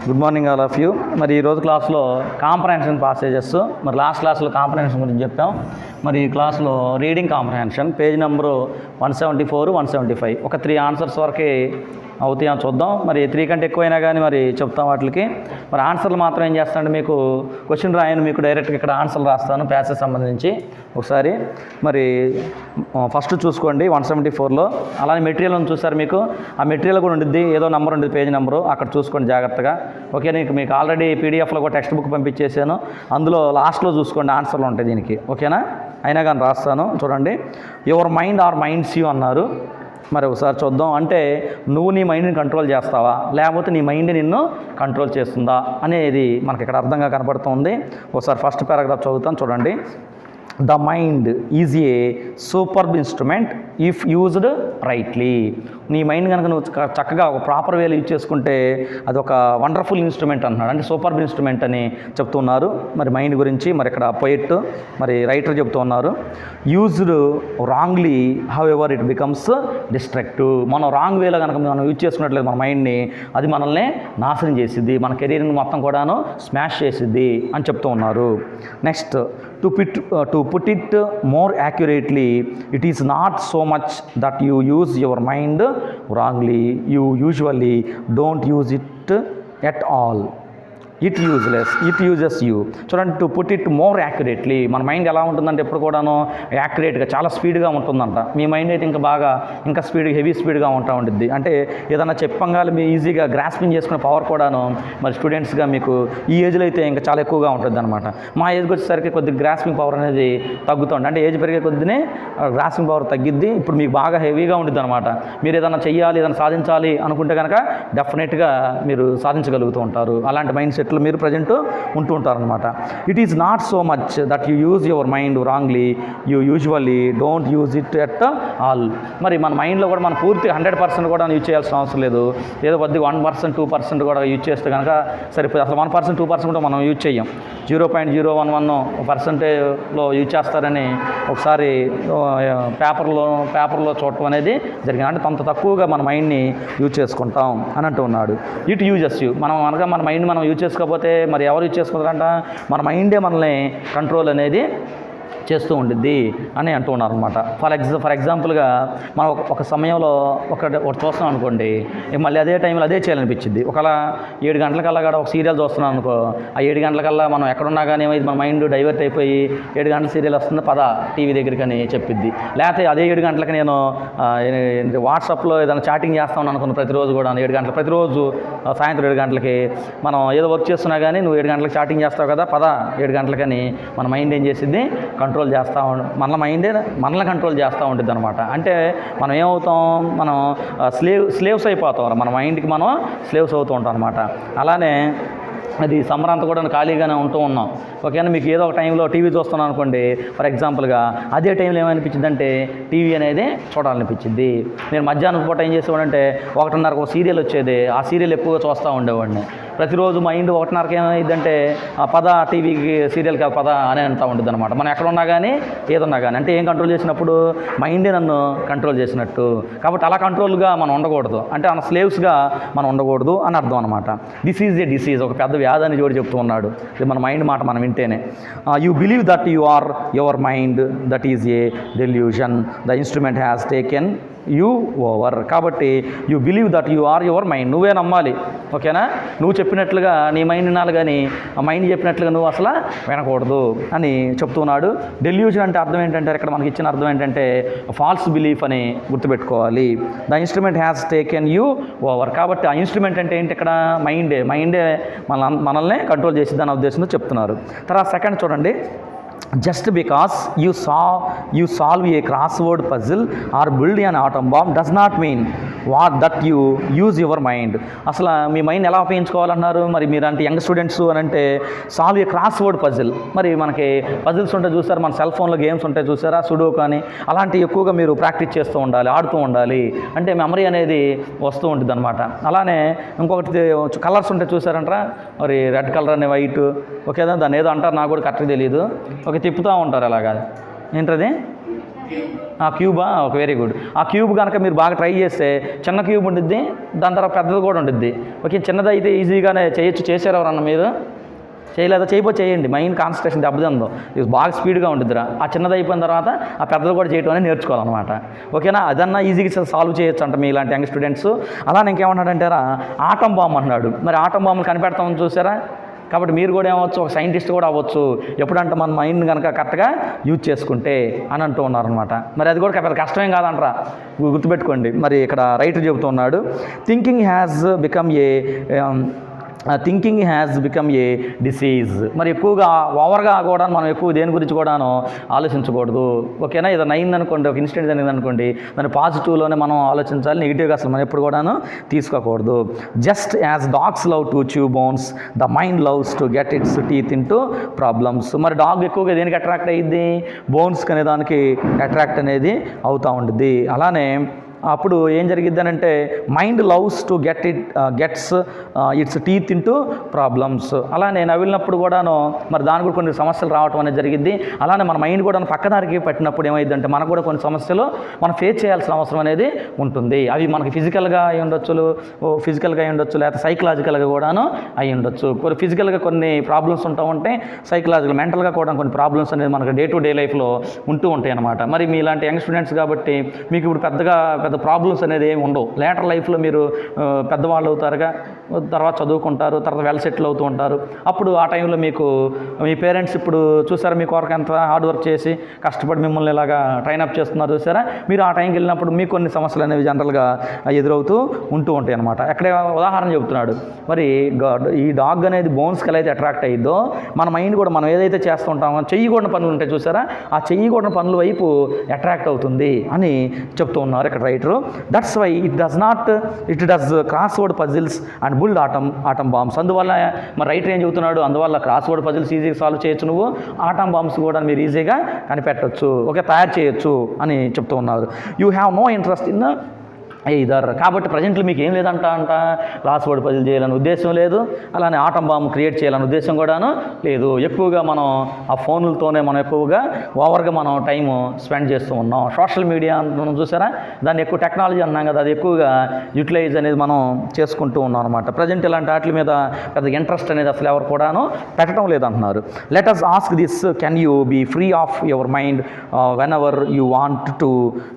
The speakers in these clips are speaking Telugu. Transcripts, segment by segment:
Good morning all of you. మరి ఈరోజు క్లాస్లో కాంప్రహెన్షన్ పాసేజెస్, మరి లాస్ట్ క్లాస్లో కాంప్రహెన్షన్ గురించి చెప్పాం. మరి ఈ క్లాస్లో రీడింగ్ కాంప్రహెన్షన్ పేజ్ నెంబరు 174, 175 ఒక 3 ఆన్సర్స్ వరకు అవుతాయని చూద్దాం. మరి 3 కంటే ఎక్కువైనా కానీ మరి చెప్తాం వాటికి. మరి ఆన్సర్లు మాత్రం ఏం చేస్తానంటే మీకు క్వశ్చన్ రాయను, మీకు డైరెక్ట్గా ఇక్కడ ఆన్సర్లు రాస్తాను ప్యాసేజ్ సంబంధించి ఒకసారి. మరి ఫస్ట్ చూసుకోండి 174లో. అలానే మెటీరియల్ ఉంది చూసారు, మీకు ఆ మెటీరియల్ కూడా ఉండిద్ది, ఏదో నెంబర్ ఉండేది పేజ్ నెంబరు, అక్కడ చూసుకోండి జాగ్రత్తగా. ఓకే, మీకు ఆల్రెడీ పీడిఎఫ్లో కూడా టెక్స్ట్ బుక్ పంపించేసాను, అందులో లాస్ట్లో చూసుకోండి ఆన్సర్లు ఉంటాయి దీనికి. ఓకేనా, అయినా కానీ రాస్తాను చూడండి. Your mind or minds you అన్నారు. మరి ఒకసారి చూద్దాం. అంటే నువ్వు నీ మైండ్ని కంట్రోల్ చేస్తావా, లేకపోతే నీ మైండ్ నిన్ను కంట్రోల్ చేస్తుందా అనేది మనకి ఇక్కడ అర్థంగా కనపడుతుంది. ఒకసారి ఫస్ట్ పారాగ్రాఫ్ చదువుతాను చూడండి. The mind is a superb instrument if used rightly. నీ మైండ్ కనుక నువ్వు చక్కగా ఒక ప్రాపర్ వేలో యూజ్ చేసుకుంటే అది ఒక వండర్ఫుల్ ఇన్స్ట్రుమెంట్ అంటున్నాడు, అంటే సూపర్బ్ ఇన్స్ట్రుమెంట్ అని చెప్తున్నారు. మరి మైండ్ గురించి మరి ఇక్కడ పోయిట్ మరి రైటర్ చెప్తూ ఉన్నారు. Used wrongly how ever it becomes destructive. మనం రాంగ్ వేలో కనుక మనం యూజ్ చేసుకున్నట్లేదు మన మైండ్ని, అది మనల్ని నాశనం చేసిద్ది, మన కెరీర్ని మొత్తం కూడాను స్మాష్ చేసిద్ది అని చెప్తూ ఉన్నారు. Next, to put it more accurately, it is not so much that you use your mind wrongly, you usually don't use it at all. It uses you. చూడండి, to put it more accurately. మన మైండ్ ఎలా ఉంటుందంటే ఎప్పుడు కూడాను యాక్యురేట్గా చాలా స్పీడ్గా ఉంటుందంట. మీ మైండ్ అయితే ఇంకా స్పీడ్గా హెవీ స్పీడ్గా ఉంటుంది. అంటే ఏదైనా చెప్పంగానే మీ ఈజీగా గ్రాస్పింగ్ చేసుకునే పవర్ కూడాను మరి స్టూడెంట్స్గా మీకు ఈ ఏజ్లో అయితే ఇంకా చాలా ఎక్కువగా ఉంటుంది అనమాట. మా ఏజ్కి వచ్చేసరికి కొద్దిగా గ్రాస్పింగ్ పవర్ అనేది తగ్గుతుంది. అంటే ఏజ్ పెరిగే కొద్దినే గ్రాస్పింగ్ పవర్ తగ్గిద్ది. ఇప్పుడు మీకు బాగా హెవీగా ఉంటుంది అనమాట. మీరు ఏదైనా చెయ్యాలి, ఏదైనా సాధించాలి అనుకుంటే కనుక డెఫినెట్గా మీరు సాధించగలుగుతూ ఉంటారు. అలాంటి మైండ్ సెట్ మీరు ప్రజెంట్ ఉంటూ ఉంటారనమాట. It is not so much that you use your mind wrongly, you usually don't use it at all. మరి మన మైండ్లో కూడా మనం పూర్తిగా 100% కూడా యూజ్ చేయాల్సిన అవసరం లేదు. ఏదో కొద్దిగా 1%, 2% కూడా యూజ్ చేస్తే కనుక సరిపోయి. అసలు 1%, 2% కూడా మనం యూజ్ చేయం. 0.011% యూజ్ చేస్తారని ఒకసారి పేపర్లో చూడటం అనేది జరిగింది. అంటే అంత తక్కువగా మన మైండ్ని యూజ్ చేసుకుంటాం అని అంటూ ఉన్నాడు. It uses you. మనం అనగా మన మైండ్ మనం యూజ్ చేసుకోకపోతే మరి ఎవరు యూజ్ చేసుకుంటారంట? మన మైండే మనల్ని కంట్రోల్ అనేది చేస్తూ ఉండిద్ది అని అంటూ ఉన్నారు అనమాట. ఫర్ ఎగ్జాంపుల్గా మనం ఒక సమయంలో ఒకటి చూస్తున్నాం అనుకోండి, మళ్ళీ అదే టైంలో అదే చేయాలనిపించింది. ఒకవేళ 7 గంటలకల్లా కూడా ఒక సీరియల్ చూస్తున్నాం అనుకో, ఆ 7 గంటలకల్లా మనం ఎక్కడున్నా కానీ ఏమైంది, మన మైండ్ డైవర్ట్ అయిపోయి 7 గంటల సీరియల్ వస్తుంది పద టీవీ దగ్గరికి అని చెప్పిద్ది. లేకపోతే అదే 7 గంటలకి నేను వాట్సాప్లో ఏదైనా చాటింగ్ చేస్తామని అనుకున్నాను ప్రతిరోజు కూడా 7 గంటలు, ప్రతిరోజు సాయంత్రం 7 గంటలకి మనం ఏదో వర్క్ చేస్తున్నా కానీ నువ్వు 7 గంటలకు చాటింగ్ చేస్తావు కదా పద 7 గంటలకని మన మైండ్ ఏం చేసింది, కంట్రోల్ చేస్తూ మనల్ని కంట్రోల్ చేస్తూ ఉంటుంది అనమాట. అంటే మనం ఏమవుతాం, మనం స్లేవ్స్ అయిపోతాం, మన మైండ్కి మనం స్లేవ్స్ అవుతూ ఉంటాం అనమాట. అలానే అది సమ్మర్ కూడా ఖాళీగానే ఉంటూ ఉన్నాం. ఓకేనా, మీకు ఏదో ఒక టైంలో టీవీ చూస్తున్నాం అనుకోండి, ఫర్ ఎగ్జాంపుల్గా అదే టైంలో ఏమనిపించింది అంటే టీవీ అనేది చూడాలనిపించింది. నేను మధ్యాహ్నం పూట ఏం చేసేవాడంటే 1:30కు ఒక సీరియల్ వచ్చేది, ఆ సీరియల్ ఎక్కువగా చూస్తూ ఉండేవాడిని. ప్రతిరోజు మైండ్ 1:30కి ఏమైందంటే పద టీవీకి సీరియల్కి పద అని అంటూ ఉంటుంది అనమాట. మనం ఎక్కడున్నా కానీ ఏదన్నా కానీ, అంటే ఏం కంట్రోల్ చేసినప్పుడు మైండే నన్ను కంట్రోల్ చేసినట్టు. కాబట్టి అలా కంట్రోల్గా మనం ఉండకూడదు, అంటే మన స్లేవ్స్గా మనం ఉండకూడదు అని అర్థం అనమాట. దిస్ ఈజ్ ఏ డిసీజ్, ఒక పెద్ద వ్యాధి అని జోడి చెప్తూ ఉన్నాడు. మన మైండ్ మాట మనం వింటేనే. You believe that you are your mind, that is a delusion, the instrument has taken you over. కాబట్టి you believe that you are your mind, నువ్వే నమ్మాలి. ఓకేనా, నువ్వు చెప్పినట్లుగా నీ మైండ్ వినాలి, కానీ ఆ మైండ్ చెప్పినట్లుగా నువ్వు అసలు వినకూడదు అని చెప్తున్నాడు. డెల్యూషన్ అంటే అర్థం ఏంటంటే, ఇక్కడ మనకి ఇచ్చిన అర్థం ఏంటంటే ఫాల్స్ బిలీఫ్ అని గుర్తుపెట్టుకోవాలి. The instrument has taken you over. కాబట్టి ఆ ఇన్స్ట్రుమెంట్ అంటే ఏంటి, ఇక్కడ మైండే మనల్ని కంట్రోల్ చేసిద్ది అనే ఉద్దేశంతో చెప్తున్నారు. తర్వాత సెకండ్ చూడండి. Just because you solve a crossword puzzle or build an atom bomb does not mean that you use your mind. అసలు మీ మైండ్ ఎలా ఉపయోగించుకోవాలన్నారు? మరి మీరు అంటే యంగ్ స్టూడెంట్స్ అని అంటే సాల్వ్ ఏ క్రాస్వర్డ్ పజిల్. మరి మనకి పజిల్స్ ఉంటాయి చూసారు, మన సెల్ ఫోన్లో గేమ్స్ ఉంటాయి చూసారా, సుడో కానీ, అలాంటివి ఎక్కువగా మీరు ప్రాక్టీస్ చేస్తూ ఉండాలి, ఆడుతూ ఉండాలి. అంటే మెమరీ అనేది వస్తూ ఉంటుంది అనమాట. అలానే ఇంకొకటి కలర్స్ ఉంటాయి చూసారంటారా, మరి రెడ్ కలర్ అనే వైట్, ఓకే దాన్ని ఏదో అంటారు, నాకు కూడా కరెక్ట్గా తెలియదు. ఓకే, తిప్పుతూ ఉంటారు అలాగా, ఏంటది క్యూబా ఒక వెరీ గుడ్. ఆ క్యూబ్ కనుక మీరు బాగా ట్రై చేస్తే చిన్న క్యూబ్ ఉంటుంది, దాని తర్వాత పెద్దది కూడా ఉంటుంది. ఓకే, చిన్నది అయితే ఈజీగానే చేయొచ్చు. చేశారు ఎవరన్నా మీరు? చేయలేదా? చేయండి. మైండ్ కాన్సన్ట్రేషన్ దెబ్బతిందో, ఇది బాగా స్పీడ్గా ఉంటుందిరా. ఆ చిన్నది అయిపోయిన తర్వాత ఆ పెద్దది కూడా చేయటం అనేది నేర్చుకోవాలన్నమాట. ఓకేనా? అదన్నా ఈజీగా సాల్వ్ చేయొచ్చు అంట మీ ఇలాంటి యంగ్ స్టూడెంట్స్. అలానే ఇంకేమన్నాడంటారా, ఆటం బాంబు అన్నాడు. మరి ఆటం బాంబులు కనిపెడతామని చూసారా? కాబట్టి మీరు కూడా ఏమవచ్చు, ఒక సైంటిస్ట్ కూడా అవ్వచ్చు ఎప్పుడంటే మన మైండ్ కనుక కరెక్ట్గా యూజ్ చేసుకుంటే అని అంటూ ఉన్నారనమాట. మరి అది కూడా పెద్ద కష్టమేం కాదంటారా, గుర్తుపెట్టుకోండి. మరి ఇక్కడ రైటర్ చెబుతున్నాడు, thinking has become a disease. మరి ఎక్కువగా ఓవర్గా కూడా మనం ఎక్కువ దేని గురించి కూడాను ఆలోచించకూడదు. ఓకేనా? ఏదైనా అయిందనుకోండి, ఒక ఇన్సిడెంట్ జరిగిందనుకోండి, దాన్ని పాజిటివ్లోనే మనం ఆలోచించాలి, నెగిటివ్గా అసలు మనం ఎప్పుడు కూడాను తీసుకోకూడదు. Just as dogs love to chew bones, the mind loves to get it's teeth in to problems. మరి డాగ్ ఎక్కువగా దేనికి అట్రాక్ట్ అయ్యిద్ది? బోన్స్కి అనే దానికి అట్రాక్ట్ అనేది అవుతూ ఉంటుంది. అలానే అప్పుడు ఏం జరిగిద్ది అని అంటే, mind loves to gets it's teeth into problems. అలానే నవ్వినప్పుడు కూడాను మరి దానికి కూడా కొన్ని సమస్యలు రావటం అనేది జరిగిద్ది. అలానే మన మైండ్ కూడా పక్కదారికి పట్టినప్పుడు ఏమైందంటే మనకు కూడా కొన్ని సమస్యలు మనం ఫేస్ చేయాల్సిన అవసరం అనేది ఉంటుంది. అవి మనకి ఫిజికల్గా అయి ఉండొచ్చు, లేకపోతే సైకలాజికల్గా కూడాను అయి ఉండొచ్చు. కొన్ని ఫిజికల్గా కొన్ని ప్రాబ్లమ్స్ ఉంటే సైకలాజికల్ మెంటల్గా కూడా కొన్ని ప్రాబ్లమ్స్ అనేది మనకి డే టు డే లైఫ్లో ఉంటూ ఉంటాయి అన్నమాట. మరి మీ ఇలాంటి యంగ్ స్టూడెంట్స్ కాబట్టి మీకు ఇప్పుడు పెద్ద ప్రాబ్లమ్స్ అనేది ఏమి ఉండవు. లేటర్ లైఫ్లో మీరు పెద్దవాళ్ళు అవుతారుగా, తర్వాత చదువుకుంటారు, తర్వాత వెల్ సెటిల్ అవుతూ ఉంటారు. అప్పుడు ఆ టైంలో మీకు మీ పేరెంట్స్ ఇప్పుడు చూసారా, మీ కొరకు ఎంత హార్డ్ వర్క్ చేసి కష్టపడి మిమ్మల్ని ఇలాగా ట్రైనప్ చేస్తున్నారు చూసారా. మీరు ఆ టైంకి వెళ్ళినప్పుడు మీకు కొన్ని సమస్యలు అనేవి జనరల్గా ఎదురవుతూ ఉంటూ ఉంటాయి అన్నమాట. అక్కడే ఉదాహరణ చెబుతున్నాడు. మరి ఈ డాగ్ అనేది బోన్స్కి ఎలా అయితే అట్రాక్ట్ అయ్యిద్దో, మన మైండ్ కూడా మనం ఏదైతే చేస్తుంటామో చెయ్యకూడని పనులు ఉంటాయి చూసారా, ఆ చెయ్యకూడని పనుల వైపు అట్రాక్ట్ అవుతుంది అని చెప్తూ ఉన్నారు ఇక్కడ writer. That's why it does crossword puzzles and build atom bombs. అందువల్ల మరి రైటర్ ఏం చెబుతున్నాడు, అందువల్ల క్రాస్వర్డ్ పజిల్స్ ఈజీగా సాల్వ్ చేయొచ్చు, నువ్వు ఆటం బాంబ్స్ కూడా మీరు ఈజీగా కనిపెట్టవచ్చు, ఓకే, తయారు చేయొచ్చు అని చెప్తూ ఉన్నారు. You have no interest in either. కాబట్టి ప్రజెంట్లో మీకు ఏం లేదంట క్రాస్వర్డ్ పజిల్ చేయాలని ఉద్దేశం లేదు, అలానే ఆటం బాంబ్ క్రియేట్ చేయాలని ఉద్దేశం కూడాను లేదు. ఎక్కువగా మనం ఆ ఫోన్లతోనే మనం ఎక్కువగా ఓవర్గా మనం టైం స్పెండ్ చేస్తూ ఉన్నాం. సోషల్ మీడియా మనం చూసారా, దాన్ని ఎక్కువ టెక్నాలజీ అన్నాం కదా, అది ఎక్కువగా యూటిలైజ్ అనేది మనం చేసుకుంటూ ఉన్నాం అనమాట. ప్రజెంట్ ఇలాంటి వాటి మీద పెద్ద ఇంట్రెస్ట్ అనేది అసలు ఎవరు కూడాను పెట్టడం లేదంటున్నారు. Let us ask this, can you be free of your mind whenever you want to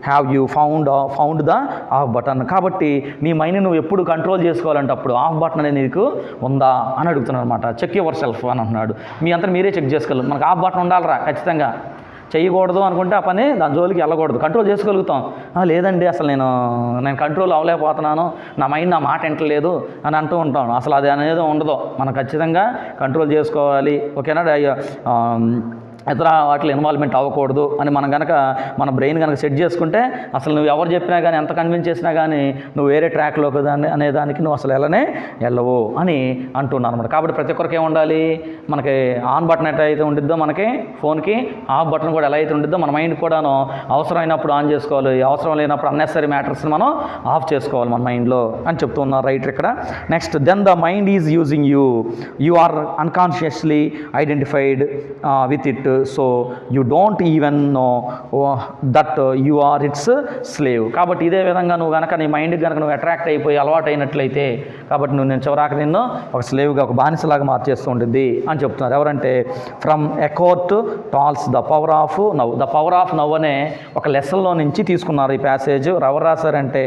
have you found the off button. కాబట్టి నీ మైండ్ నువ్వు ఎప్పుడు కంట్రోల్ చేసుకోవాలంటే అప్పుడు ఆఫ్ బటన్ అనేది నీకు ఉందా అని అడుగుతున్నాను అనమాట. చెక్ యువర్ సెల్ఫ్ అని అంటున్నాడు. మీ అంతా మీరే చెక్ చేసుకోవాలి. మనకు ఆఫ్ బటన్ ఉండాలిరా ఖచ్చితంగా. చేయకూడదు అనుకుంటే ఆ పని దాని జోలికి వెళ్ళకూడదు. కంట్రోల్ చేసుకోగలుగుతాం. లేదండి అసలు నేను కంట్రోల్ అవ్వలేకపోతున్నాను, నా మైండ్ నా మాట వింటలేదు అని అంటూ ఉంటాను. అసలు అది అనేది ఉండదు. మనం ఖచ్చితంగా కంట్రోల్ చేసుకోవాలి. ఓకేనా? ఇతర వాటిలో ఇన్వాల్వ్మెంట్ అవ్వకూడదు అని మనం కనుక మన బ్రెయిన్ కనుక సెట్ చేసుకుంటే అసలు నువ్వు ఎవరు చెప్పినా కానీ, ఎంత కన్విన్స్ చేసినా కానీ నువ్వు వేరే ట్రాక్లోకి అనేదానికి నువ్వు అసలు వెళ్ళవు అని అంటున్నాను అనమాట. కాబట్టి ప్రతి ఒక్కరికి ఏముండాలి, మనకి ఆన్ బటన్ ఎట్లయితే ఉండిద్దో మనకి ఫోన్కి ఆఫ్ బటన్ కూడా ఎలా అయితే ఉండిద్దో మన మైండ్ కూడాను అవసరమైనప్పుడు ఆన్ చేసుకోవాలి, అవసరం లేనప్పుడు అన్నెసరీ మ్యాటర్స్ని మనం ఆఫ్ చేసుకోవాలి మన మైండ్లో అని చెప్తూ ఉన్నారు రైటర్ ఇక్కడ. Next, then the mind is using you are unconsciously identified with it, so you don't even know that you are its slave. కాబట్టి ఇదే విధంగా నువ్వు కనుక నీ మైండ్కి కనుక నువ్వు అట్రాక్ట్ అయిపోయి అలవాటు అయినట్లయితే, కాబట్టి నేను చివరాక నిన్ను ఒక స్లేవ్గా, ఒక బానిసలాగా మార్చేస్తూ ఉంటుంది అని చెప్తున్నారు. ఎవరంటే from Eckhart Tolle the power of now. The power of now అనే ఒక లెసన్లో నుంచి తీసుకున్నారు ఈ ప్యాసేజ్. ఎవరు రాశారంటే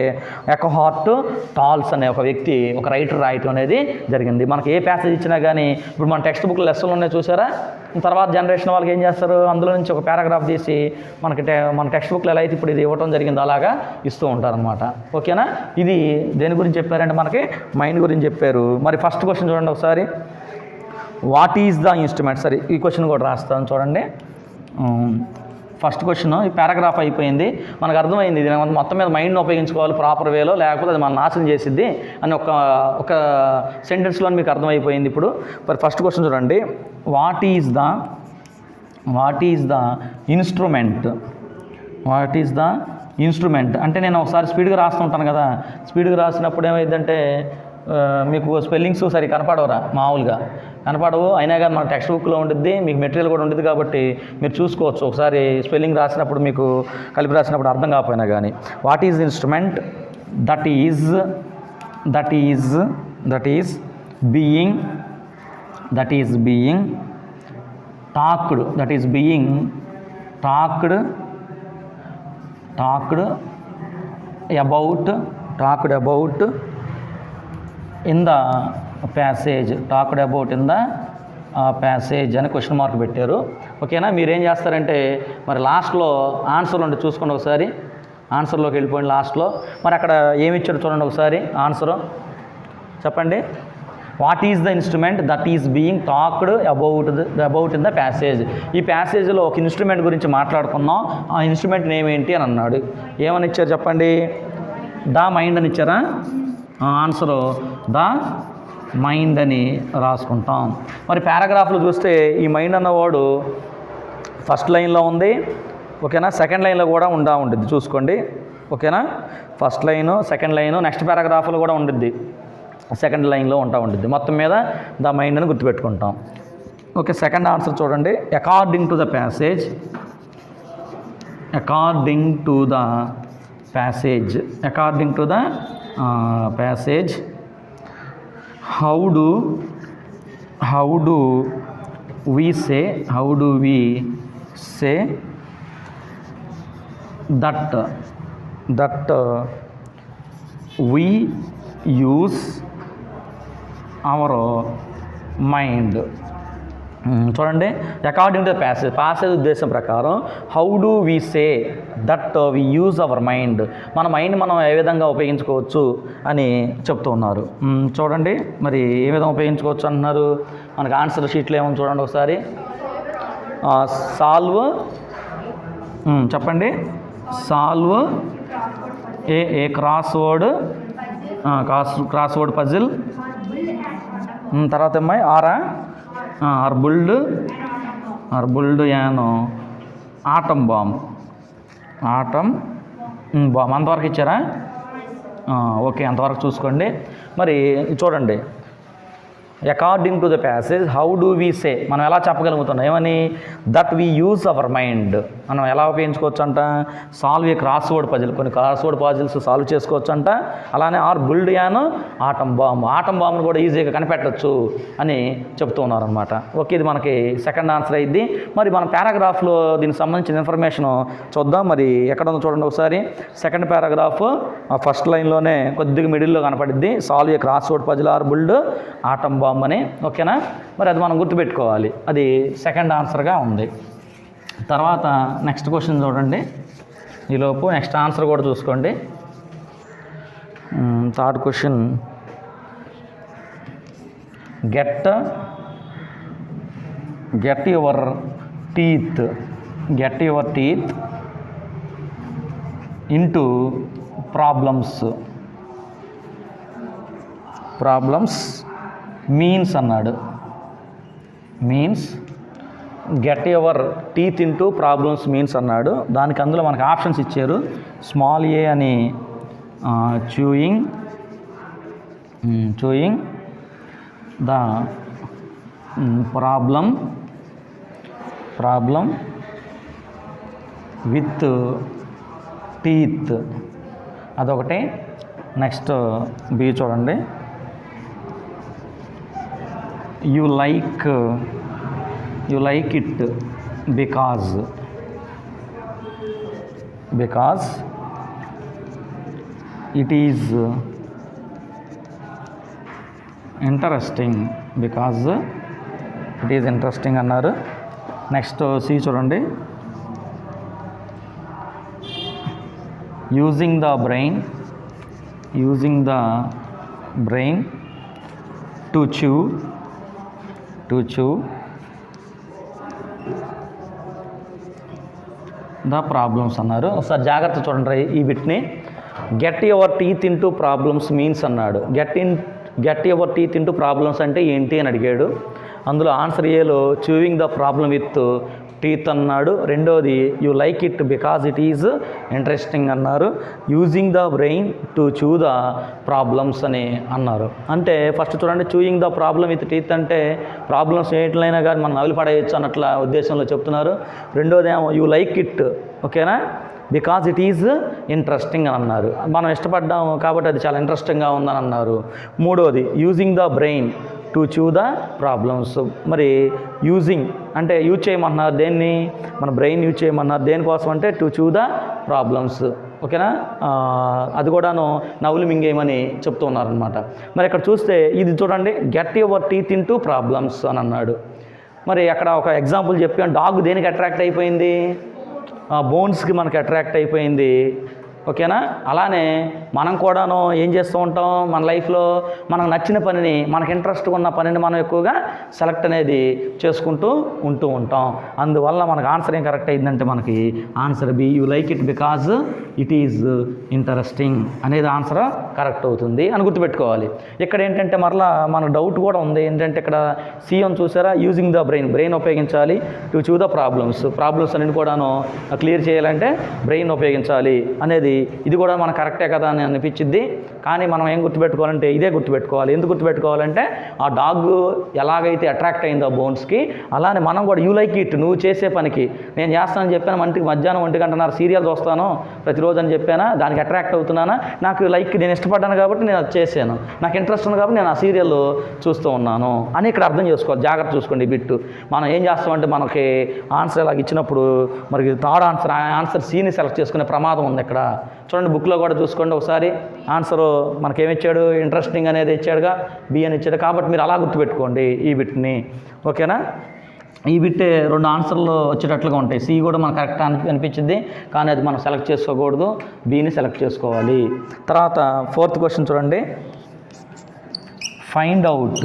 ఎకోహార్ట్ టాల్స్ అనే ఒక వ్యక్తి, ఒక రైటర్ రాయటం అనేది జరిగింది. మనకి ఏ ప్యాసేజ్ ఇచ్చినా కానీ ఇప్పుడు మన టెక్స్ట్ బుక్ లెసన్లు ఉన్నాయి చూసారా, తర్వాత జనరేషన్ వాళ్ళకి ఏం చేస్తారు, అందులో నుంచి ఒక పారాగ్రాఫ్ తీసి మన టెక్స్ట్ బుక్లో ఎలా అయితే ఇప్పుడు ఇది ఇవ్వటం జరిగిందో అలాగా ఇస్తూ ఉంటారనమాట. ఓకేనా? ఇది దేని గురించి చెప్పారంటే మనకి మైండ్ గురించి చెప్పారు. మరి ఫస్ట్ క్వశ్చన్ చూడండి ఒకసారి, వాట్ ఈజ్ ద ఇన్స్ట్రుమెంట్. సరే ఈ క్వశ్చన్ కూడా రాస్తాను చూడండి. ఫస్ట్ క్వశ్చన్, ఈ పారాగ్రాఫ్ అయిపోయింది, మనకు అర్థమైంది ఇది మొత్తం మీద మైండ్ని ఉపయోగించుకోవాలి ప్రాపర్ వేలో, లేకపోతే అది మన నాశనం చేసిద్ది అని ఒక సెంటెన్స్లో మీకు అర్థమైపోయింది. ఇప్పుడు మరి ఫస్ట్ క్వశ్చన్ చూడండి, what is the instrument. What is the instrument అంటే నేను ఒకసారి స్పీడ్గా రాస్తుంటాను కదా, స్పీడ్గా రాసినప్పుడు ఏమైందంటే మీకు స్పెల్లింగ్స్ సరి కనపడవరా మామూలుగా కనపడవు, అయినా కానీ మన టెక్స్ట్ బుక్లో ఉంటుంది, మీకు మెటీరియల్ కూడా ఉంటుంది కాబట్టి మీరు చూసుకోవచ్చు ఒకసారి స్పెల్లింగ్ రాసినప్పుడు, మీకు కలిపి రాసినప్పుడు అర్థం కాకపోయినా కానీ. What is instrument that is being talked about in the passage అని క్వశ్చన్ మార్క్ పెట్టారు. ఓకేనా, మీరేం చేస్తారంటే మరి లాస్ట్లో ఆన్సర్లు ఉంటే చూసుకోండి ఒకసారి, ఆన్సర్లోకి వెళ్ళిపోయింది లాస్ట్లో. మరి అక్కడ ఏమి ఇచ్చారు చూడండి ఒకసారి, ఆన్సరు చెప్పండి. What is the instrument that is being talked about in the passage. ఈ ప్యాసేజ్లో ఒక ఇన్స్ట్రుమెంట్ గురించి మాట్లాడుకున్నాం, ఆ ఇన్స్ట్రుమెంట్ నేమ్ ఏంటి అని అన్నాడు. ఏమని ఇచ్చారు చెప్పండి, ద మైండ్ అని ఇచ్చారా? ఆన్సరు ద మైండ్ అని రాసుకుంటాం. మరి పారాగ్రాఫ్లో చూస్తే ఈ మైండ్ అన్నవాడు ఫస్ట్ లైన్లో ఉంది, ఓకేనా, సెకండ్ లైన్లో కూడా ఉంటుంది చూసుకోండి, ఓకేనా. First line, second line, next పారాగ్రాఫ్లో కూడా ఉంటుంది, సెకండ్ లైన్లో ఉంటుంది. మొత్తం మీద ద మైండ్ అని గుర్తుపెట్టుకుంటాం. ఓకే, సెకండ్ ఆన్సర్ చూడండి. According to the passage how do we say that we use our mind. చూడండి, అకార్డింగ్ టు ద ప్యాసేజ్ ఉద్దేశం ప్రకారం how do we say that we use our mind, మన మైండ్ మనం ఏ విధంగా ఉపయోగించుకోవచ్చు అని చెప్తూ ఉన్నారు. చూడండి, మరి ఏ విధంగా ఉపయోగించుకోవచ్చు అంటున్నారు. మనకు ఆన్సర్ షీట్లో ఏమో చూడండి ఒకసారి. సాల్వ్ చెప్పండి, solve a crossword puzzle. తర్వాత ఏమ్మాయి or build an atom bomb. అంతవరకు ఇచ్చారా? ఓకే, అంతవరకు చూసుకోండి. మరి చూడండి, according to the passage how do we say, మనం ఎలా చెప్పగలుగుతున్నాం ఏమని, that we use our mind, మనం ఎలా ఉపయోగించుకోవచ్చు అంట, solve a crossword puzzle, కొన్ని క్రాస్ వర్డ్ పజిల్స్ సాల్వ్ చేసుకోవచ్చు అంట. అలానే ఆర్ బుల్డ్ యాన్ ఆటం బాంబ్ను కూడా ఈజీగా కనిపెట్టవచ్చు అని చెప్తూ ఉన్నారనమాట. ఓకే, ఇది మనకి సెకండ్ ఆన్సర్ అయింది. మరి మన పారాగ్రాఫ్లో దీనికి సంబంధించిన ఇన్ఫర్మేషన్ చూద్దాం. మరి ఎక్కడ ఉందో చూడండి ఒకసారి. సెకండ్ పారాగ్రాఫ్ ఫస్ట్ లైన్లోనే కొద్దిగా మిడిల్లో కనపడిద్ది, solve a crossword puzzle or build atom bomb అని. ఓకేనా, మరి అది మనం గుర్తుపెట్టుకోవాలి, అది సెకండ్ ఆన్సర్గా ఉంది. తర్వాత నెక్స్ట్ క్వశ్చన్ చూడండి, ఈలోపు నెక్స్ట్ ఆన్సర్ కూడా చూసుకోండి. Third question, get your teeth into problems means అన్నాడు. Get your teeth into problems means అన్నాడు. దానికి అందులో మనకు ఆప్షన్స్ ఇచ్చారు. స్మాల్ ఏ అని chewing the problem with teeth అదొకటి. నెక్స్ట్ బి చూడండి, you like it because it is interesting అన్నారు. నెక్స్ట్ సి చూడండి, using the brain to chew the problems అన్నారు. ఒకసారి జాగ్రత్త చూడండి ఈ బిట్ని. Get your teeth into problems means అన్నాడు. Get your teeth into problems అంటే ఏంటి అని అడిగాడు. అందులో ఆన్సర్ ఏలో chewing the problem with teeth అన్నాడు. రెండోది you like it because it is interesting అన్నారు. Using the brain to chew the problems అని అన్నారు. అంటే ఫస్ట్ చూడండి, chewing the problem with teeth అంటే ప్రాబ్లమ్స్ ఏట్లైనా కానీ మనం నవిలి పడేయచ్చు అన్నట్ల ఉద్దేశంలో చెప్తున్నారు. రెండోది ఏమో యూ లైక్ ఇట్, ఓకేనా, బికాజ్ ఇట్ ఈజ్ ఇంట్రెస్టింగ్ అని అన్నారు. మనం ఇష్టపడ్డాము కాబట్టి అది చాలా ఇంట్రెస్టింగ్గా ఉందని అన్నారు. మూడోది using the brain to chew the problems. మరి యూజింగ్ అంటే యూజ్ చేయమన్నారు దేన్ని, మన బ్రెయిన్ యూజ్ చేయమన్నారు దేనికోసం అంటే టు చూ ద ప్రాబ్లమ్స్, ఓకేనా. అది కూడాను నవ్వులు మింగేయమని చెప్తూ ఉన్నారనమాట. మరి ఇక్కడ చూస్తే ఇది చూడండి, get your teeth in to problems అని అన్నాడు. మరి అక్కడ ఒక ఎగ్జాంపుల్ చెప్పాను, డాగ్ దేనికి అట్రాక్ట్ అయిపోయింది, బోన్స్కి మనకి అట్రాక్ట్ అయిపోయింది, ఓకేనా. అలానే మనం కూడాను ఏం చేస్తూ ఉంటాం మన లైఫ్లో మనకు నచ్చిన పనిని, మనకు ఇంట్రెస్ట్ ఉన్న పనిని మనం ఎక్కువగా సెలెక్ట్ అనేది చేసుకుంటూ ఉంటూ ఉంటాం. అందువల్ల మనకు ఆన్సర్ ఏం కరెక్ట్ అయిందంటే మనకి answer b, you like it because it is interesting అనేది ఆన్సర్ కరెక్ట్ అవుతుంది అని గుర్తుపెట్టుకోవాలి. ఇక్కడ ఏంటంటే మరలా మనకు డౌట్ కూడా ఉంది ఏంటంటే ఇక్కడ సీఎం చూసారా, యూజింగ్ ద బ్రెయిన్ ఉపయోగించాలి టు చూ ద ప్రాబ్లమ్స్ అన్ని కూడాను క్లియర్ చేయాలంటే బ్రెయిన్ ఉపయోగించాలి అనేది ఇది కూడా మనకు కరెక్టే కదా అని అనిపించింది. కానీ మనం ఏం గుర్తుపెట్టుకోవాలంటే ఇదే గుర్తుపెట్టుకోవాలి. ఎందుకు గుర్తుపెట్టుకోవాలంటే ఆ డాగ్ ఎలాగైతే అట్రాక్ట్ అయిందో బోన్స్కి, అలానే మనం కూడా యూ లైక్ ఇట్, నువ్వు చేసే పనికి నేను చేస్తానని చెప్పాను, మధ్యాహ్నం 1 సీరియల్ చూస్తాను ప్రతిరోజు అని చెప్పానా, దానికి అట్రాక్ట్ అవుతున్నానా, నాకు లైక్ నేను ఇష్టపడ్డాను కాబట్టి నేను అది చేశాను, నాకు ఇంట్రెస్ట్ ఉంది కాబట్టి నేను ఆ సీరియల్ చూస్తూ ఉన్నాను అని ఇక్కడ అర్థం చేసుకోవాలి. జాగ్రత్త చూసుకోండి ఈ బిట్టు. మనం ఏం చేస్తామంటే మనకి ఆన్సర్ ఇలాగ ఇచ్చినప్పుడు మరి థర్డ్ ఆన్సర్ సీని సెలెక్ట్ చేసుకునే ప్రమాదం ఉంది ఇక్కడ. చూడండి బుక్లో కూడా చూసుకోండి ఒకసారి, ఆన్సరు మనకేమిచ్చాడు, ఇంట్రెస్టింగ్ అనేది ఇచ్చాడుగా, బి అని ఇచ్చాడు. కాబట్టి మీరు అలా గుర్తుపెట్టుకోండి ఈ బిట్ని, ఓకేనా. ఈ బిట్టే 2 ఆన్సర్లు వచ్చేటట్లుగా ఉంటాయి. సి కూడా మనకు కరెక్ట్ అనిపించింది కానీ అది మనం సెలెక్ట్ చేసుకోకూడదు, బిని సెలెక్ట్ చేసుకోవాలి. తర్వాత 4th క్వశ్చన్ చూడండి, find out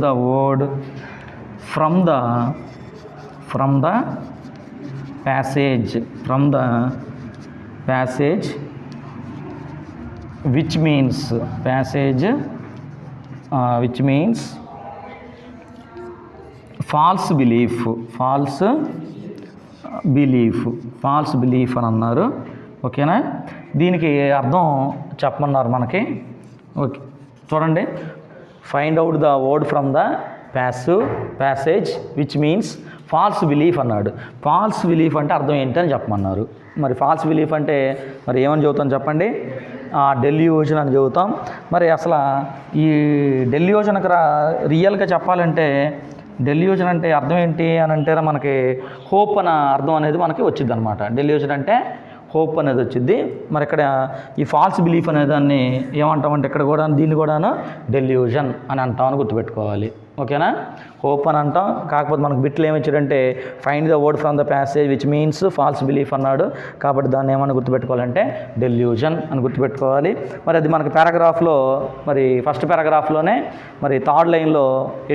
the word from the passage which means false belief అని అన్నారు, ఓకేనా. దీనికి అర్థం చెప్పమన్నారు మనకి. ఓకే చూడండి, find out the word from the passage which means false belief అన్నాడు. ఫాల్స్ బిలీఫ్ అంటే అర్థం ఏంటని చెప్పమన్నారు. మరి ఫాల్స్ బిలీఫ్ అంటే మరి ఏమని చెబుతాం చెప్పండి, డెల్యూజన్ అని చెబుతాం. మరి అసలు ఈ డెల్యూజన్కి రియల్గా చెప్పాలంటే డెల్యూజన్ అంటే అర్థం ఏంటి అని అంటే మనకి హోప్ అన్న అర్థం అనేది మనకి వచ్చింది అనమాట. డెల్యూజన్ అంటే హోప్ అనేది వచ్చింది. మరి ఇక్కడ ఈ ఫాల్స్ బిలీఫ్ అనే దాన్ని ఏమంటామంటే ఇక్కడ కూడా దీన్ని కూడాను డెల్యూజన్ అని అంటామని గుర్తుపెట్టుకోవాలి, ఓకేనా. హోప్ అని అంటాం. కాకపోతే మనకు బిట్లు ఏమిచ్చాడంటే find the word from the passage which means false belief అన్నాడు. కాబట్టి దాన్ని ఏమని గుర్తుపెట్టుకోవాలంటే డెల్యూజన్ అని గుర్తుపెట్టుకోవాలి. మరి అది మనకి పారాగ్రాఫ్లో మరి ఫస్ట్ పారాగ్రాఫ్లోనే మరి 3rd లైన్లో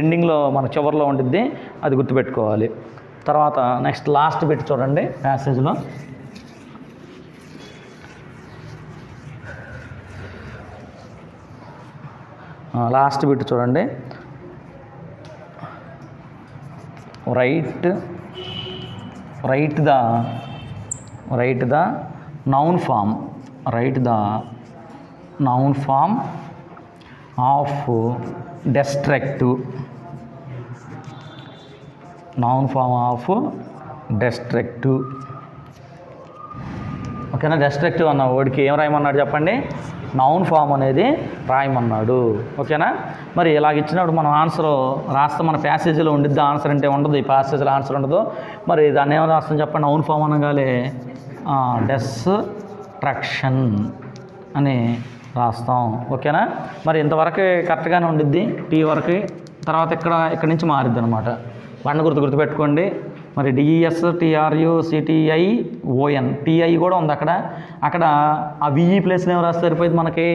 ఎండింగ్లో మన చివరిలో ఉండిద్ది, అది గుర్తుపెట్టుకోవాలి. తర్వాత నెక్స్ట్ లాస్ట్ బిట్ చూడండి ప్యాసేజ్లో, లాస్ట్ బిట్ చూడండి, write the noun form of destructive ఓకేనా. డెస్ట్రక్టివ్ అన్న వర్డ్కి ఏం రాయమన్నాడు చెప్పండి, నౌన్ ఫామ్ అనేది రాయమన్నాడు, ఓకేనా. మరి ఇలాగ ఇచ్చినప్పుడు మనం ఆన్సర్ రాస్తే మన ప్యాసేజీలో ఉండిద్ది ఆన్సర్ అంటే ఉండదు, ఈ ప్యాసేజీలో ఆన్సర్ ఉండదు. మరి దాన్ని ఏమైనా రాస్తాం చెప్పండి, నౌన్ ఫామ్ అనగానే డెస్ట్రక్షన్ అని రాస్తాం, ఓకేనా. మరి ఇంతవరకు కరెక్ట్గానే ఉండిద్ది టీ వరకు. తర్వాత ఇక్కడ నుంచి మారిద్ది అనమాట. వాడిని గుర్తుపెట్టుకోండి. మరి డిఈఎస్ TRUCTION టీఐ కూడా ఉంది అక్కడ ఆ విఈ ప్లేస్లో ఏం రాస్తే సరిపోయింది మనకి,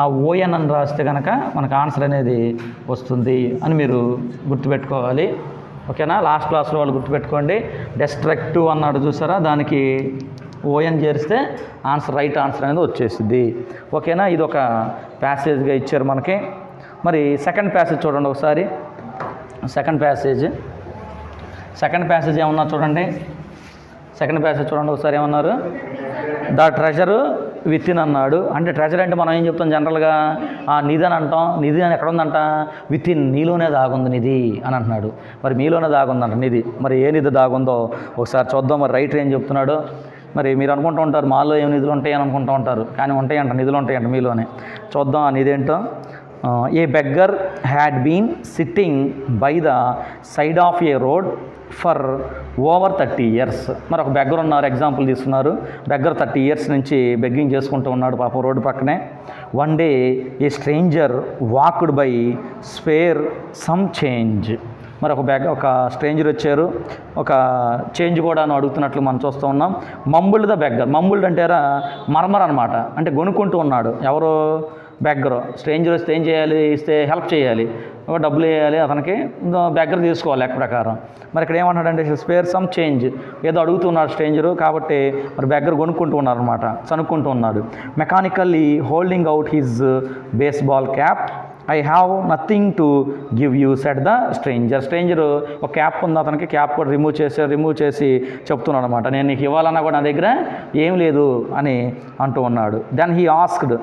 ఆ ఓఎన్ అని రాస్తే కనుక మనకు ఆన్సర్ అనేది వస్తుంది అని మీరు గుర్తుపెట్టుకోవాలి, ఓకేనా. లాస్ట్ క్లాస్లో వాళ్ళు గుర్తుపెట్టుకోండి. డెస్ట్రక్టివ్ అన్నాడు చూసారా, దానికి ఓఎన్ చేరిస్తే రైట్ ఆన్సర్ అనేది వచ్చేసింది, ఓకేనా. ఇది ఒక ప్యాసేజ్గా ఇచ్చారు మనకి. మరి సెకండ్ ప్యాసేజ్ చూడండి ఒకసారి. సెకండ్ ప్యాసేజ్ ఏమన్నా చూడండి. సెకండ్ ప్యాసేజ్ చూడండి ఒకసారి ఏమన్నారు. ద ట్రెజర్ విత్ ఇన్ అన్నాడు. అంటే ట్రెజర్ అంటే మనం ఏం చెప్తాం జనరల్గా నిధి అని అంటాం. నిధి అని ఎక్కడ ఉందంట? విత్ ఇన్, నీలోనే దాగుంది నిధి అని అంటున్నాడు. మరి మీలోనే దాగుందంట నిధి. మరి ఏ నిధి దాగుందో ఒకసారి చూద్దాం. మరి రైటర్ ఏం చెప్తున్నాడు. మరి మీరు అనుకుంటూ ఉంటారు మాలో ఏం నిధులు ఉంటాయని అనుకుంటూ ఉంటారు, కానీ ఉంటాయంట, నిధులు ఉంటాయంట మీలోనే. చూద్దాం ఆ నిధి ఏంటో. A beggar had been sitting by the side of a road for over 30 years. మరి ఒక బెగ్గర్ ఉన్నారు, ఎగ్జాంపుల్ తీసుకున్నారు. బెగ్గర్ 30 years నుంచి బెగ్గింగ్ చేసుకుంటూ ఉన్నాడు పాపం రోడ్డు పక్కనే. One day a stranger walked by spare some change. మరి ఒక స్ట్రేంజర్ వచ్చారు, ఒక చేంజ్ కూడా అడుగుతున్నట్లు మనం చూస్తూ ఉన్నాం. మంబుల్డ్ ద బెగ్గర్. మంబుల్డ్ అంటారా మర్మర్ అనమాట. అంటే గొనుక్కుంటూ ఉన్నాడు. ఎవరు? బెగ్గరు. స్ట్రేంజర్ వస్తే ఏం చేయాలి? ఇస్తే హెల్ప్ చేయాలి, డబ్బులు వేయాలి అతనికి, బెగ్గర తీసుకోవాలి లెక్క ప్రకారం. మరి ఇక్కడ ఏమంటాడంటే స్పేర్ సమ్ చేంజ్, ఏదో అడుగుతున్నాడు స్ట్రేంజరు, కాబట్టి మరి బెగ్గర కొనుక్కుంటూ ఉన్నారు అనమాట, చనుక్కుంటూ ఉన్నాడు. Mechanically holding out his baseball cap. I have nothing to give you set the stranger ఒక క్యాప్ ఉంది అతనికి, క్యాప్ కూడా రిమూవ్ చేసి చెప్తున్నాడు అనమాట. నేను నీకు ఇవ్వాలన్నా కూడా నా దగ్గర ఏం లేదు అని అంటూ ఉన్నాడు. Then he asked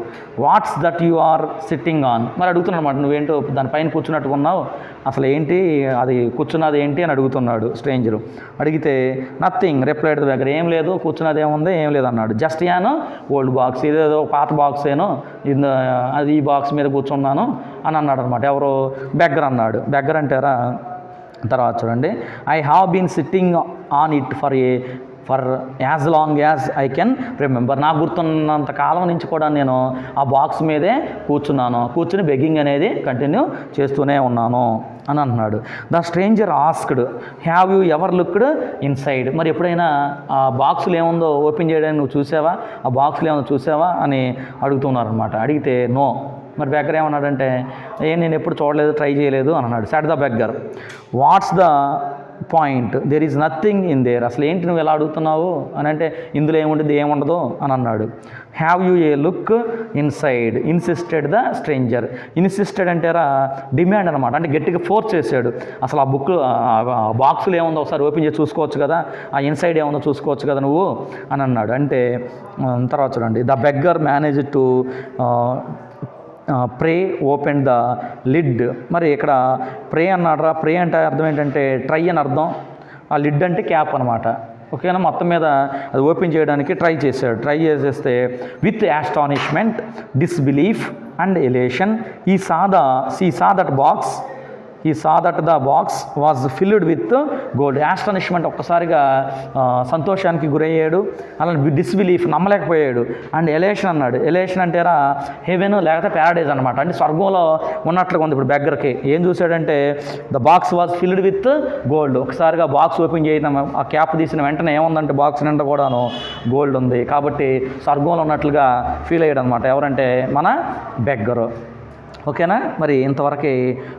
what's that you are sitting on. మరి అడుగుతున్నాడు అనమాట, నువ్వేంటో దానిపైన కూర్చున్నట్టుగా ఉన్నావు, అసలు ఏంటి అది కూర్చున్నది ఏంటి అని అడుగుతున్నాడు స్ట్రేంజరు. అడిగితే నథింగ్ రిప్లైడ్ ద బెగ్గర్. ఏం లేదు, కూర్చున్నది ఏముంది, ఏం లేదు అన్నాడు. జస్ట్ యాను ఓల్డ్ బాక్స్, ఇదేదో పాత బాక్స్ ఏనో, అది ఈ బాక్స్ మీద కూర్చున్నాను అని అన్నాడు అనమాట. ఎవరు? బెగ్గర్ అన్నాడు. బెగ్గర్ అంటారా. తర్వాత చూడండి. I have been sitting on it for as long as I can remember. నాకు గుర్తున్నంత కాలం నుంచి కూడా నేను ఆ బాక్స్ మీదే కూర్చుని బెగ్గింగ్ అనేది కంటిన్యూ చేస్తూనే ఉన్నాను అని అంటున్నాడు. The stranger asked have you ever looked inside. మరి ఎప్పుడైనా ఆ బాక్సులు ఏముందో ఓపెన్ చేయడానికి నువ్వు చూసావా, ఆ బాక్సులు ఏముందో చూసావా అని అడుగుతున్నారనమాట. అడిగితే నో. మరి బెగ్గర్ ఏమన్నాడంటే నేను ఎప్పుడు చూడలేదు, ట్రై చేయలేదు అని అన్నాడు. Said the beggar. What's the point, there is nothing in there. అసలు ఏంటి నువ్వు ఎలా అడుగుతున్నావు అని అంటే, ఇందులో ఏముంటుంది ఏముండదు అని అన్నాడు. Have you A look inside insisted the stranger. Insisted అంటారా డిమాండ్ అనమాట, అంటే గట్టిగా ఫోర్స్ చేశాడు. అసలు ఆ బుక్ బాక్సులు ఏముందో ఒకసారి ఓపెన్ చేసి చూసుకోవచ్చు కదా, ఆ ఇన్సైడ్ ఏముందో చూసుకోవచ్చు కదా నువ్వు అని అన్నాడు. అంటే తర్వాత చూడండి. The beggar manage to pray open the lid. మరి ఇక్కడ ప్రే అన్నాడు రా. ప్రే అంటే అర్థం ఏంటంటే ట్రై అని అర్థం. ఆ లిడ్ అంటే క్యాప్ అనమాట. ఓకేనా, మొత్తం మీద అది ఓపెన్ చేయడానికి ట్రై చేసేస్తే with astonishment, disbelief and elation he saw that the box was filled with gold. Astonishment ఒక్కసారిగా సంతోషానికి గురయ్యాడు, అలానే డిస్బిలీఫ్ నమ్మలేకపోయాడు, అండ్ ఎలేషన్ అన్నాడు. ఎలేషన్ అంటేరా హెవెన్ లేకపోతే ప్యారడైజ్ అనమాట, అంటే స్వర్గంలో ఉన్నట్లుగా ఉంది. ఇప్పుడు బెగ్గర్కి ఏం చూశాడంటే the box was filled with gold. ఒకసారిగా బాక్స్ ఓపెన్ చేయడం, ఆ క్యాప్ తీసిన వెంటనే ఏముందంటే బాక్స్ నిండా కూడాను గోల్డ్ ఉంది. కాబట్టి స్వర్గంలో ఉన్నట్లుగా ఫీల్ అయ్యాడు అనమాట. ఎవరంటే మన బెగ్గరు. ఓకేనా. మరి ఇంతవరకు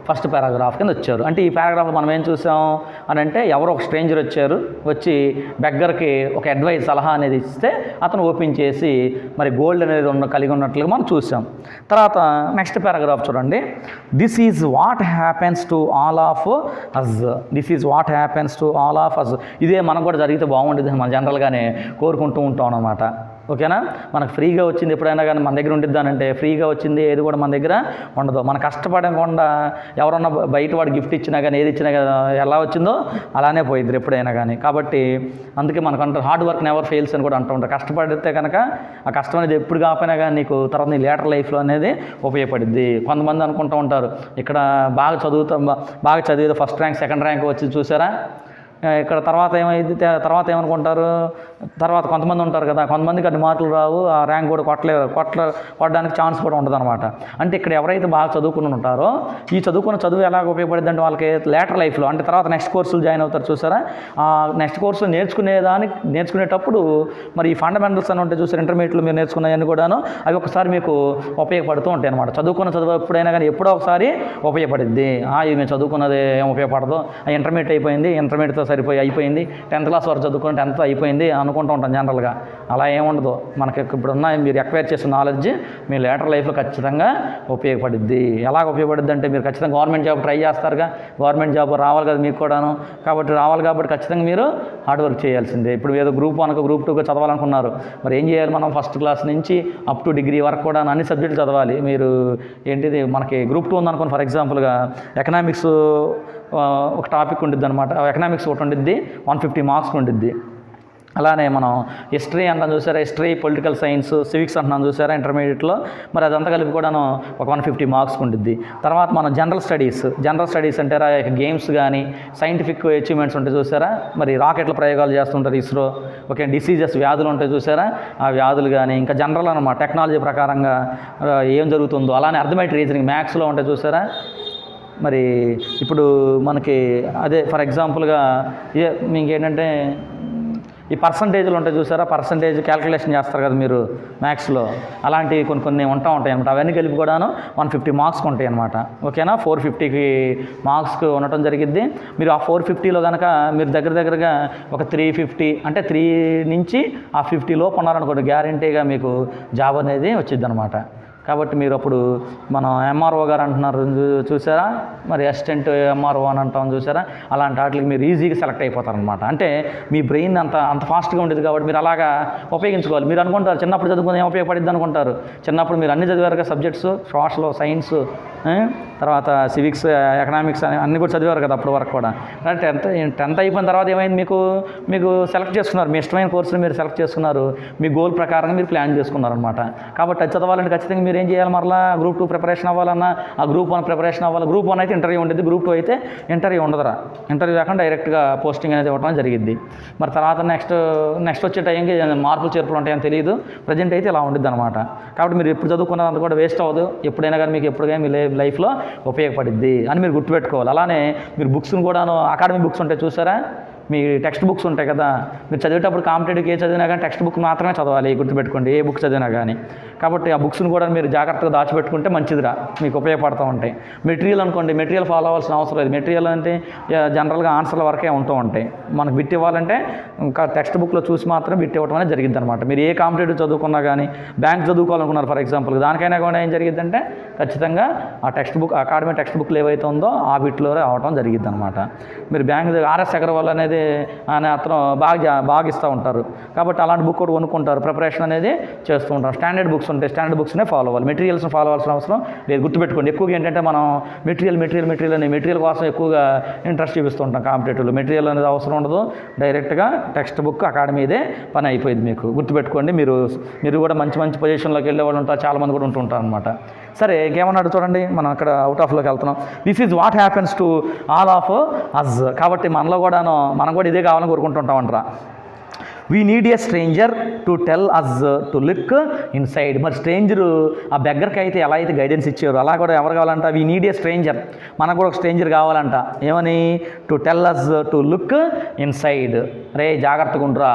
ఫస్ట్ పారాగ్రాఫ్ కింద వచ్చారు. అంటే ఈ పారాగ్రాఫ్లో మనం ఏం చూసాం అని అంటే, ఎవరో ఒక స్ట్రేంజర్ వచ్చి బెగ్గర్కి ఒక అడ్వైస్, సలహా అనేది ఇస్తే అతను ఓపెన్ చేసి మరి గోల్డ్ అనేది కలిగి ఉన్నట్లుగా మనం చూసాం. తర్వాత నెక్స్ట్ పారాగ్రాఫ్ చూడండి. This is what happens to all of us. ఇదే మనకు కూడా జరిగితే బాగుంటుంది మనం జనరల్గానే కోరుకుంటూ ఉంటాం అన్నమాట. ఓకేనా. మనకు ఫ్రీగా వచ్చింది ఎప్పుడైనా కానీ మన దగ్గర ఉండిద్దానంటే, ఫ్రీగా వచ్చింది ఏది కూడా మన దగ్గర ఉండదు. మనం కష్టపడకుండా ఎవరన్నా బయట వాడు గిఫ్ట్ ఇచ్చినా కానీ ఏది ఇచ్చినా కానీ ఎలా వచ్చిందో అలానే పోయిద్ది ఎప్పుడైనా కానీ. కాబట్టి అందుకే మనకు అంటారు హార్డ్ వర్క్ నెవర్ ఫెయిల్స్ అని కూడా అంటూ ఉంటారు. కష్టపడితే కనుక ఆ కష్టం అనేది ఎప్పుడు కాకపోయినా కానీ నీకు తర్వాత నీ లేటర్ లైఫ్లో అనేది ఉపయోగపడుద్ది. కొంతమంది అనుకుంటూ ఉంటారు ఇక్కడ బాగా చదివేది ఫస్ట్ ర్యాంక్ సెకండ్ ర్యాంక్ వచ్చి చూసారా, ఇక్కడ తర్వాత ఏమైంది, తర్వాత ఏమనుకుంటారు, తర్వాత కొంతమంది ఉంటారు కదా, కొంతమందికి అన్ని మార్కులు రావు, ఆ ర్యాంక్ కూడా కొట్టడానికి ఛాన్స్ కూడా ఉంటుంది అనమాట. అంటే ఇక్కడ ఎవరైతే బాగా చదువుకుని ఉంటారో ఈ చదువు ఎలాగ ఉపయోగపడుద్ది అంటే వాళ్ళకి లేటర్ లైఫ్లో, అంటే తర్వాత నెక్స్ట్ కోర్సులు జాయిన్ అవుతారు చూసారా, ఆ నెక్స్ట్ కోర్సులు నేర్చుకునేటప్పుడు మరి ఈ ఫండమెంటల్స్ అని ఉంటాయి చూసారు, ఇంటర్మీడియట్లో మీరు నేర్చుకున్నాయని కూడాను అవి ఒకసారి మీకు ఉపయోగపడుతూ ఉంటాయి అనమాట. చదువు ఎప్పుడైనా కానీ ఎప్పుడో ఒకసారి ఉపయోగపడుద్ది. ఇవి మేము చదువుకున్నది ఏం ఉపయోగపడదు, ఇంటర్మీడియట్ అయిపోయింది, ఇంటర్మీడియట్తో అయిపోయింది, 10th క్లాస్ వరకు చదువుకుని 10th అయిపోయింది అనుకుంటూ ఉంటాం జనరల్గా. అలా ఏముండదు. మనకి ఇప్పుడున్న మీరు ఎక్వైర్ చేసిన నాలెడ్జ్ మీ లేటర్ లైఫ్లో ఖచ్చితంగా ఉపయోగపడుద్ది. ఎలాగ ఉపయోగపడుద్ది అంటే మీరు ఖచ్చితంగా గవర్నమెంట్ జాబ్ ట్రై చేస్తారుగా, గవర్నమెంట్ జాబ్ రావాలి కదా మీకు కూడాను. కాబట్టి రావాలి కాబట్టి ఖచ్చితంగా మీరు హార్డ్ వర్క్ చేయాల్సిందే. ఇప్పుడు ఏదో గ్రూప్ 1 గ్రూప్ 2 చదవాలనుకున్నారు, మరి ఏం చేయాలి? మనం ఫస్ట్ క్లాస్ నుంచి అప్ టు డిగ్రీ వరకు కూడా అన్ని సబ్జెక్టులు చదవాలి. మీరు ఏంటిది మనకి గ్రూప్ 2 ఉందనుకోండి, ఫర్ ఎగ్జాంపుల్గా ఎకనామిక్స్ ఒక టాపిక్ ఉండిద్ది అనమాట. ఎకనామిక్స్ ఒకటి ఉండిద్ది, 150 మార్క్స్ ఉండిద్ది. అలానే మనం హిస్టరీ అంటాం చూసారా, హిస్టరీ, పొలిటికల్ సైన్స్, సివిక్స్ అంటున్నాం చూసారా ఇంటర్మీడియట్లో, మరి అదంతా కలిపి కూడాను ఒక 150 మార్క్స్ ఉండిద్ది. తర్వాత మనం జనరల్ స్టడీస్ అంటే గేమ్స్ కానీ సైంటిఫిక్ అచీవ్మెంట్స్ ఉంటాయి చూసారా, మరి రాకెట్ల ప్రయోగాలు చేస్తుంటారు ఇస్రో, ఓకే, డిసీజెస్, వ్యాధులు ఉంటాయి చూసారా, ఆ వ్యాధులు కానీ, ఇంకా జనరల్ అనమాట టెక్నాలజీ ప్రకారంగా ఏం జరుగుతుందో. అలానే అర్థమెటిక్ రీజనింగ్ మ్యాథ్స్లో ఉంటాయి చూసారా. మరి ఇప్పుడు మనకి అదే ఫర్ ఎగ్జాంపుల్గా మీకు ఏంటంటే ఈ పర్సంటేజ్లు ఉంటాయి చూసారా, పర్సంటేజ్ క్యాలిక్యులేషన్ చేస్తారు కదా మీరు మ్యాథ్స్లో, అలాంటివి కొన్ని ఉంటాయి అనమాట. అవన్నీ కలిపి కూడాను 150 మార్క్స్కి ఉంటాయి అనమాట. ఓకేనా, 450 మార్క్స్కి ఉండటం జరిగిద్ది. మీరు ఆ 450లో కనుక మీరు దగ్గరగా ఒక 350 అంటే 3 నుంచి ఆ 50 లోపు ఉన్నారనుకోండి, గ్యారంటీగా మీకు జాబ్ అనేది వచ్చిద్ది అనమాట. కాబట్టి మీరు అప్పుడు మనం ఎంఆర్ఓ గారు అంటున్నారు చూసారా, మరి అసిస్టెంట్ ఎంఆర్ఓ అని అంటాం చూసారా, అలాంటి వాటికి మీరు ఈజీగా సెలెక్ట్ అయిపోతారనమాట. అంటే మీ బ్రెయిన్ అంత ఫాస్ట్గా ఉండేది కాబట్టి మీరు అలాగా ఉపయోగించుకోవాలి. మీరు అనుకుంటారు చిన్నప్పుడు చదువుకుని ఏం ఉపయోగపడిద్ది అనుకుంటారు. చిన్నప్పుడు మీరు అన్ని చదివారుగా సబ్జెక్ట్స్, సోషల్, సైన్స్, తర్వాత సివిక్స్, ఎకనామిక్స్ అన్నీ కూడా చదివారు కదా అప్పటి వరకు కూడా. 10th అయిపోయిన తర్వాత ఏమైంది, మీకు సెలెక్ట్ చేసుకున్నారు, మీ ఇష్టమైన కోర్సుని మీరు సెలెక్ట్ చేసుకున్నారు, మీ గోల్ ప్రకారం మీరు ప్లాన్ చేసుకున్నారనమాట. కాబట్టి అది చదవాలంటే ఖచ్చితంగా మీరు ఏం చేయాలి, మరలా గ్రూప్ 2 ప్రిపరేషన్ అవ్వాలన్నా ఆ గ్రూప్ 1 ప్రిపరేషన్ అవ్వాలి. గ్రూప్ 1 అయితే ఇంటర్వ్యూ ఉండేది, గ్రూప్ 2 అయితే ఇంటర్వ్యూ ఉండదురా. ఇంటర్వ్యూ కాకుండా డైరెక్ట్గా పోస్టింగ్ అనేది ఇవ్వడం జరిగింది. మరి తర్వాత నెక్స్ట్ వచ్చే టైంకి మార్పులు చేర్పులు ఉంటాయని తెలియదు. ప్రజెంట్ అయితే ఇలా ఉండిద్ది అనమాట. కాబట్టి మీరు ఎప్పుడు చదువుకున్నదంతా కూడా వేస్ట్ అవ్వదు. ఎప్పుడైనా కానీ మీకు ఎప్పుడుగా మీ లైఫ్లో ఉపయోగపడిద్ది అని మీరు గుర్తుపెట్టుకోవాలి. అలానే మీరు బుక్స్ని కూడాను అకాడమిక్ బుక్స్ ఉంటాయి చూసారా, మీ టెక్స్ట్ బుక్స్ ఉంటాయి కదా, మీరు చదివేటప్పుడు కాంపిటేటివ్కి ఏ చదివినా కానీ టెక్స్ట్ బుక్ మాత్రమే చదవాలి, గుర్తుపెట్టుకోండి, ఏ బుక్ చదివినా కానీ. కాబట్టి ఆ బుక్స్ని కూడా మీరు జాగ్రత్తగా దాచిపెట్టుకుంటే మంచిదిరా, మీకు ఉపయోగపడుతూ ఉంటాయి. మెటీరియల్ అనుకోండి, మెటీరియల్ ఫాలో అవ్వాల్సిన అవసరం లేదు. మెటీరియల్ అంటే జనరల్గా ఆన్సర్ల వరకే ఉంటూ ఉంటాయి. మనకు బిట్ ఇవ్వాలంటే ఇంకా టెక్స్ట్ బుక్లో చూసి మాత్రం బిట్ ఇవ్వడం అనేది జరిగిద్ది అనమాట. మీరు ఏ కాంపిటేటివ్ చదువుకున్నా కానీ, బ్యాంక్ చదువుకోవాలనుకున్నారు ఫర్ ఎగ్జాంపుల్, దానికైనా కూడా ఏం జరిగిద్దంటే ఖచ్చితంగా ఆ టెక్స్ట్ బుక్, అకాడమిక్ టెక్స్ట్ బుక్లు ఏవైతే ఉందో ఆ బిట్లో అవడం జరిగిద్ది అనమాట. మీరు బ్యాంక్ ఆర్ఎస్ అగర్వాల్ అనేది అనే అతను బాగా ఇస్తూ ఉంటారు. కాబట్టి అలాంటి బుక్ కూడా కొనుక్కుంటారు, ప్రిపరేషన్ అనేది చేస్తూ ఉంటారు. స్టాండర్డ్ బుక్స్ ఉంటాయి, స్టాండర్డ్ బుక్స్నే ఫాలో అవ్వాలి, మెటీరియల్స్ని ఫాలో అవ్వాల్సిన అవసరం లేదు. గుర్తుపెట్టుకోండి, ఎక్కువగా ఏంటంటే మనం మెటీరియల్ కోసం ఎక్కువగా ఇంట్రెస్ట్ చూపిస్తూ ఉంటాం. కాంపిటేటివ్లో మెటీరియల్ అనేది అవసరం ఉండదు, డైరెక్ట్గా టెక్స్ట్ బుక్ అకాడమీదే పని అయిపోయింది మీకు. గుర్తుపెట్టుకోండి, మీరు కూడా మంచి పొజిషన్లోకి వెళ్ళే వాళ్ళు ఉంటారు, చాలామంది కూడా ఉంటుంటారు అనమాట. సరే, ఇంకేమన్నాడు చూడండి, మనం అక్కడ అవుట్ ఆఫ్లోకి వెళ్తున్నాం. This is what happens to all of us. కాబట్టి మనలో కూడాను మనం కూడా ఇదే కావాలని కోరుకుంటుంటామంటారా. We need a stranger to tell us to look inside. మరి స్ట్రేంజరు ఆ బెగ్గర్కి అయితే ఎలా అయితే గైడెన్స్ ఇచ్చారు, అలా కూడా ఎవరు కావాలంట, వీ నీడ్ ఏ స్ట్రేంజర్, మనకు కూడా ఒక స్ట్రేంజర్ కావాలంట. ఏమని, to tell us to look inside. రే జాగ్రత్తగా ఉండరా,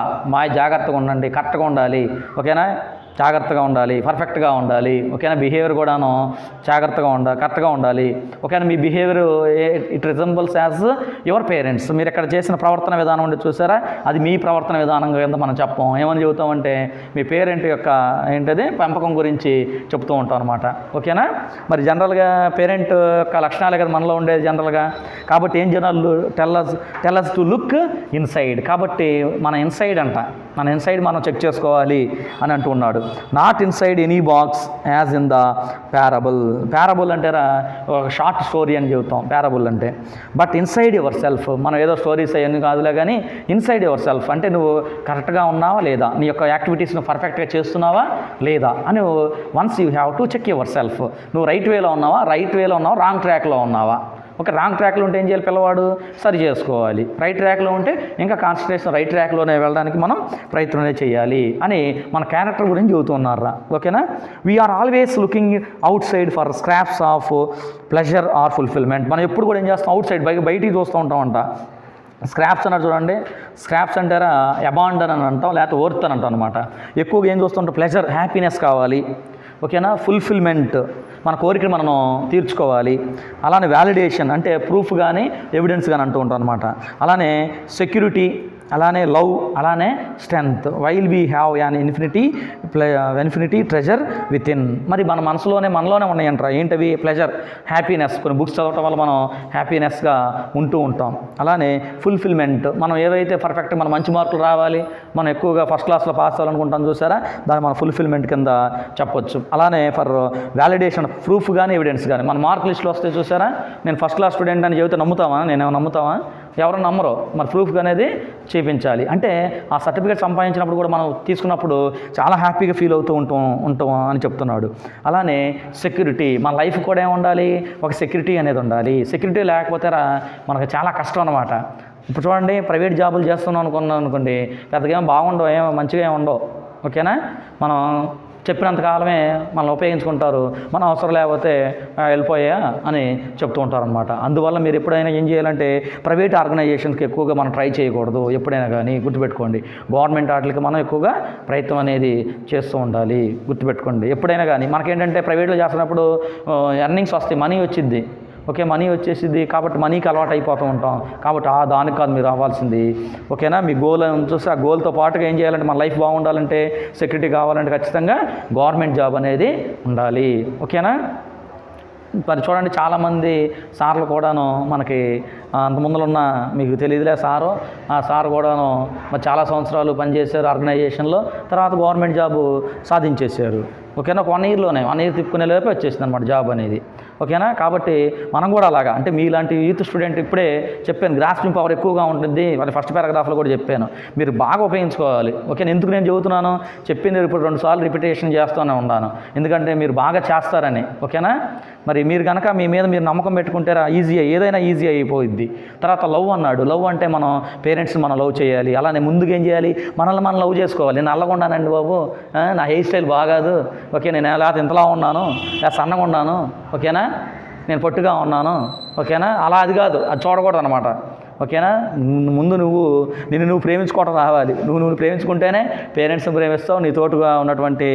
జాగ్రత్తగా ఉండండి, కరెక్ట్గా ఉండాలి, ఓకేనా, జాగ్రత్తగా ఉండాలి, పర్ఫెక్ట్గా ఉండాలి, ఓకేనా, బిహేవియర్ కూడాను కరెక్ట్గా ఉండాలి, ఓకేనా. మీ behaviour it resembles as your parents. మీరు ఇక్కడ చేసిన ప్రవర్తన విధానం ఉండి చూసారా, అది మీ ప్రవర్తన విధానం కింద మనం చెప్పం. ఏమని చెబుతామంటే మీ పేరెంట్ యొక్క ఏంటది పెంపకం గురించి చెప్తూ ఉంటాం అనమాట, ఓకేనా. మరి జనరల్గా పేరెంట్ యొక్క లక్షణాలే కదా మనలో ఉండేది జనరల్గా. కాబట్టి ఏం జనాలు tell us to look inside. కాబట్టి మన ఇన్సైడ్ మనం చెక్ చేసుకోవాలి అని అంటూ ఉన్నాడు. Not inside any box as in the parable అంటే ఒక షార్ట్ స్టోరీ అని చెబుతాం ప్యారబుల్ అంటే. బట్ ఇన్సైడ్ యువర్ సెల్ఫ్, మనం ఏదో స్టోరీస్ అవన్నీ కాదులే కానీ ఇన్సైడ్ యువర్ సెల్ఫ్ అంటే నువ్వు కరెక్ట్గా ఉన్నావా లేదా, నీ యొక్క యాక్టివిటీస్ను పర్ఫెక్ట్గా చేస్తున్నావా లేదా అని once you have to check your self. నువ్వు రైట్ వేలో ఉన్నావా, రాంగ్ ట్రాక్లో ఉన్నావా. ఒక రాంగ్ ట్రాక్లో ఉంటే ఏం చేయాలి, పిల్లవాడు సరి చేసుకోవాలి. రైట్ ట్రాక్లో ఉంటే ఇంకా కాన్సన్ట్రేషన్ రైట్ ట్రాక్లోనే వెళ్ళడానికి మనం ప్రయత్నం చేయాలి అని మన క్యారెక్టర్ గురించి చెబుతున్నారా, ఓకేనా. We're always looking outside for scraps of pleasure or fulfilment. మనం ఎప్పుడు కూడా ఏం చేస్తాం, అవుట్ సైడ్ బయటికి చూస్తూ ఉంటామంట. స్క్రాప్స్ అన్నారు చూడండి, స్క్రాప్స్ అంటారా అబాండన్ అని అంటాం, లేకపోతే వర్త్ అని అంటాం అనమాట. ఎక్కువగా ఏం చూస్తుంటాం, ప్లెజర్, హ్యాపీనెస్ కావాలి, ఓకేనా. ఫుల్ఫిల్మెంట్, మన కోరికను మనం తీర్చుకోవాలి. అలానే వ్యాలిడేషన్ అంటే ప్రూఫ్ కానీ ఎవిడెన్స్ కానీ అంటూ ఉంటాం అనమాట. అలానే సెక్యూరిటీ, అలానే లవ్, అలానే strength. While we have an infinity treasure with in. మరి మన మనసులోనే మనలోనే ఉన్నాయంటారా ఏంటవి? Pleasure, happiness. కొన్ని బుక్స్ చదవటం వల్ల మనం హ్యాపీనెస్గా ఉంటూ ఉంటాం. అలానే ఫుల్ఫిల్మెంట్, మనం ఏవైతే పర్ఫెక్ట్ మన మంచి మార్కులు రావాలి, మనం ఎక్కువగా ఫస్ట్ క్లాస్లో పాస్ అవ్వాలనుకుంటాం చూసారా, దాన్ని మన ఫుల్ఫిల్మెంట్ కింద చెప్పొచ్చు. అలానే ఫర్ వ్యాలిడేషన్, ప్రూఫ్ కానీ ఎవిడెన్స్ కానీ. మన మార్క్ లిస్టులో వస్తే చూసారా, నేను ఫస్ట్ క్లాస్ స్టూడెంట్ అని చెబితే నమ్ముతామా? నేనేమో నమ్ముతామా? ఎవరు నమ్మరు. మరి ప్రూఫ్ అనేది చూపించాలి. అంటే ఆ సర్టిఫికేట్ సంపాదించినప్పుడు కూడా మనం తీసుకున్నప్పుడు చాలా హ్యాపీగా ఫీల్ అవుతూ ఉంటాం అని చెప్తున్నాడు. అలానే సెక్యూరిటీ, మన లైఫ్ కూడా ఏమి ఉండాలి? ఒక సెక్యూరిటీ అనేది ఉండాలి. సెక్యూరిటీ లేకపోతే మనకు చాలా కష్టం అన్నమాట. ఇప్పుడు చూడండి, ప్రైవేట్ జాబులు చేస్తున్నాం అనుకోండి, పెద్దగా ఏం బాగుండవు, ఏమో మంచిగా ఏమి ఉండవు. ఓకేనా. మనం చెప్పినంతకాలమే మనల్ని ఉపయోగించుకుంటారు, మనం అవసరం లేకపోతే వెళ్ళిపోయా అని చెప్తూ ఉంటారనమాట. అందువల్ల మీరు ఎప్పుడైనా ఏం చేయాలంటే ప్రైవేట్ ఆర్గనైజేషన్స్కి ఎక్కువగా మనం ట్రై చేయకూడదు. ఎప్పుడైనా కానీ గుర్తుపెట్టుకోండి, గవర్నమెంట్ వాటికి మనం ఎక్కువగా ప్రయత్నం అనేది చేస్తూ ఉండాలి. గుర్తుపెట్టుకోండి ఎప్పుడైనా కానీ. మనకేంటంటే ప్రైవేట్లో చేస్తున్నప్పుడు ఎర్నింగ్స్ వస్తాయి, మనీ వచ్చింది. ఓకే, మనీ వచ్చేసింది కాబట్టి మనీకి అలవాటు అయిపోతూ ఉంటాం. కాబట్టి దానికి కాదు మీరు రావాల్సింది. ఓకేనా. మీ గోల్ చూస్తే ఆ గోల్తో పాటుగా ఏం చేయాలంటే మన లైఫ్ బాగుండాలంటే, సెక్యూరిటీ కావాలంటే ఖచ్చితంగా గవర్నమెంట్ జాబ్ అనేది ఉండాలి. ఓకేనా. మరి చూడండి, చాలామంది సార్లు కూడాను మనకి అంత ముందులున్న మీకు తెలియదులే సారు, ఆ సార్ కూడాను మరి చాలా సంవత్సరాలు పనిచేశారు ఆర్గనైజేషన్లో, తర్వాత గవర్నమెంట్ జాబు సాధించేశారు. ఓకేనా. ఒక 1 ఇయర్లోనే 1 ఇయర్ తిప్పుకునే లోపే వచ్చేసింది అనమాట జాబ్ అనేది. ఓకేనా. కాబట్టి మనం కూడా అలాగా, అంటే మీలాంటి యూత్ స్టూడెంట్ ఇప్పుడే చెప్పాను, గ్రాస్పింగ్ పవర్ ఎక్కువగా ఉంటుంది. మరి ఫస్ట్ పారాగ్రాఫ్లో కూడా చెప్పాను, మీరు బాగా ఉపయోగించుకోవాలి. ఓకేనా. ఎందుకు నేను చెబుతున్నాను, చెప్పింది ఇప్పుడు 2 సార్లు రిపిటేషన్ చేస్తూనే ఉన్నాను, ఎందుకంటే మీరు బాగా చేస్తారని. ఓకేనా. మరి మీరు కనుక మీ మీద మీరు నమ్మకం పెట్టుకుంటారా, ఏదైనా ఈజీ అయిపోయిద్ది. తర్వాత లవ్ అన్నాడు. లవ్ అంటే మనం పేరెంట్స్ని మనం లవ్ చేయాలి. అలానే ముందుగా ఏం చేయాలి, మనల్ని మనం లవ్ చేసుకోవాలి. నేను నల్లగొండానండి బాబు, నా హెయిర్ స్టైల్ బాగాదు, ఓకే, నేను లేకపోతే ఇంతలా ఉన్నాను, లేదా సన్నగా ఉన్నాను, ఓకేనా, నేను పొట్టుగా ఉన్నాను, ఓకేనా, అలా అది కాదు, అది చూడకూడదు అనమాట. ఓకేనా. ముందు నిన్ను ప్రేమించుకోవడం రావాలి. నువ్వు ప్రేమించుకుంటేనే పేరెంట్స్ని ప్రేమిస్తావు, నీ తోటుగా ఉన్నటువంటి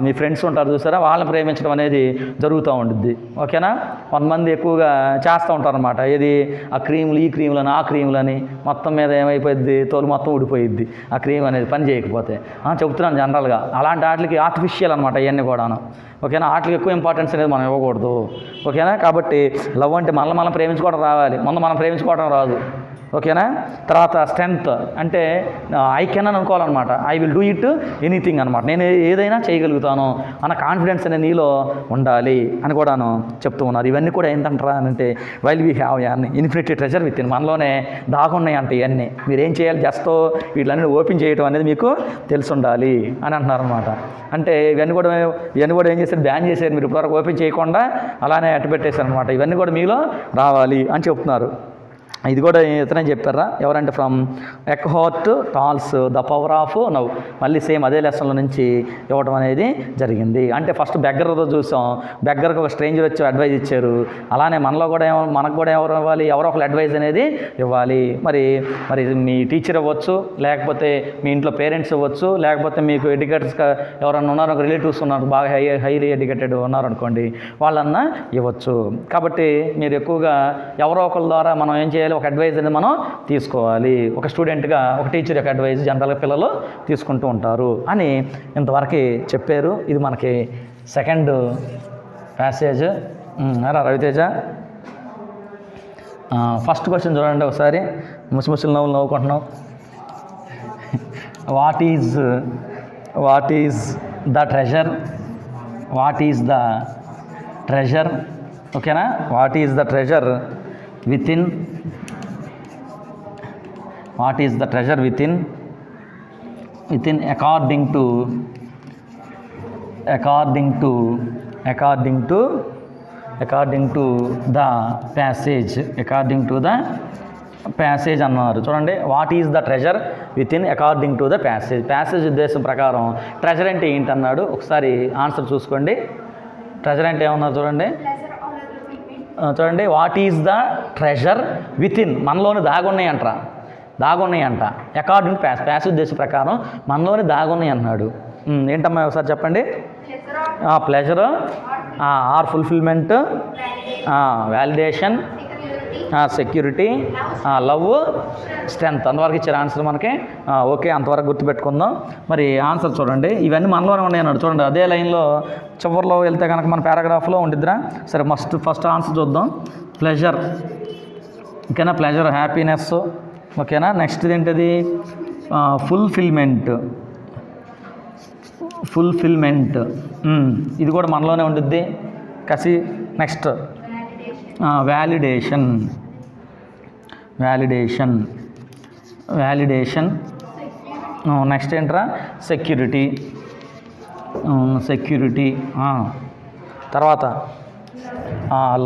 మీ ఫ్రెండ్స్ ఉంటారు చూసారా, వాళ్ళని ప్రేమించడం అనేది జరుగుతూ ఉంటుంది. ఓకేనా. కొంతమంది ఎక్కువగా చేస్తూ ఉంటారు అనమాట, ఏది ఆ క్రీములు, ఈ క్రీములని, ఆ క్రీములని, మొత్తం మీద ఏమైపోయింది, తోలు మొత్తం ఊడిపోయిద్ది ఆ క్రీమ్ అనేది పని చేయకపోతే. చెప్తున్నాను జనరల్గా, అలాంటి వాటికి ఆర్టిఫిషియల్ అనమాట ఇవన్నీ కూడాను. ఓకేనా. వాటికి ఎక్కువ ఇంపార్టెన్స్ అనేది మనం ఇవ్వకూడదు. ఓకేనా. కాబట్టి లవ్ అంటే మనం ప్రేమించుకోవడం రావాలి, ముందు మనం ప్రేమించుకోవడం రాదు. ఓకేనా. తర్వాత స్ట్రెంగ్త్ అంటే ఐ కెన్ అని అనుకోవాలన్నమాట. I will do it anything అనమాట, నేను ఏదైనా చేయగలుగుతాను అన్న కాన్ఫిడెన్స్ అనేది నీలో ఉండాలి అని కూడాను చెప్తూ ఉన్నారు. ఇవన్నీ కూడా ఏంటంటారా అంటే, while we have an infinity treasure with in, మనలోనే దాగున్నాయి అంటే ఇవన్నీ. మీరేం చేయాలి, జస్ట్ వీటిలన్నీ ఓపెన్ చేయడం అనేది మీకు తెలిసి ఉండాలి అని అంటున్నారనమాట. అంటే ఇవన్నీ కూడా ఏం చేశారు, బ్యాన్ చేశారు. మీరు ఇప్పటివరకు ఓపెన్ చేయకుండా అలానే అట్టు పెట్టేశారు అనమాట. ఇవన్నీ కూడా మీలో రావాలి అని చెప్తున్నారు. ఇది కూడా ఇతనే చెప్పారా, ఎవరంటే from Eckhart Tolle the power of now. మళ్ళీ సేమ్ అదే లెసన్ల నుంచి ఇవ్వడం అనేది జరిగింది. అంటే ఫస్ట్ బెగ్గర్తో చూసాం, బెగ్గర్కి ఒక స్ట్రేంజర్ వచ్చి అడ్వైజ్ ఇచ్చారు. అలానే మనకు కూడా ఎవరు ఇవ్వాలి, ఎవరో ఒకరు అడ్వైజ్ అనేది ఇవ్వాలి. మరి మీ టీచర్ ఇవ్వచ్చు, లేకపోతే మీ ఇంట్లో పేరెంట్స్ ఇవ్వచ్చు, లేకపోతే మీకు ఎడ్యుకేటర్స్గా ఎవరన్నా ఉన్నారు, ఒక రిలేటివ్స్ ఉన్నారు బాగా హైలీ ఎడ్యుకేటెడ్ ఉన్నారనుకోండి, వాళ్ళన్నా ఇవ్వచ్చు. కాబట్టి మీరు ఎక్కువగా ఎవరో ఒకరి ద్వారా మనం ఏం చేయాలి, ఒక అడ్వైజ్ అనేది మనం తీసుకోవాలి. ఒక స్టూడెంట్గా ఒక టీచర్ యొక్క అడ్వైజ్ జనరల్గా పిల్లలు తీసుకుంటూ ఉంటారు అని ఇంతవరకు చెప్పారు. ఇది మనకి second passage. Raviteja, first question చూడండి ఒకసారి. ముసిముసిలు నవ్వుకుంటున్నావు. What is the treasure? What is the treasure? ఓకేనా. What is the treasure within according to the passage అన్నారు. చూడండి, what is the treasure within according to the passage ఉద్దేశం ప్రకారం ట్రెజర్ అంటే ఏంటన్నాడు. ఒకసారి ఆన్సర్ చూసుకోండి. ట్రెజర్ అంటే ఏమన్నారు చూడండి. What is the treasure with in, మనలోని దాగున్నాయి అంట. అకార్డింగ్ ప్యాసేజ్ ఉద్దేశం ప్రకారం మనలోని దాగున్నాయి అన్నాడు. ఏంటమ్మా ఒకసారి చెప్పండి. Pleasure or fulfilment, validation, security, love, strength. అంతవరకు ఇచ్చారు ఆన్సర్ మనకి. ఓకే, అంతవరకు గుర్తుపెట్టుకుందాం. మరి ఆన్సర్ చూడండి, ఇవన్నీ మనలోనే ఉన్నాయి అన్నాడు. చూడండి అదే లైన్లో చివరిలో వెళ్తే కనుక మన పారాగ్రాఫ్లో ఉండిద్దిరా. సరే, ఫస్ట్ ఆన్సర్ చూద్దాం. ప్లెజర్, ఓకేనా, ప్లెజర్ హ్యాపీనెస్, ఓకేనా. నెక్స్ట్ ఏంటది? ఫుల్ఫిల్మెంట్, ఇది కూడా మనలోనే ఉండిద్ది. కసి. నెక్స్ట్ వ్యాలిడేషన్, నెక్స్ట్ ఏంట్రా? సెక్యూరిటీ, తర్వాత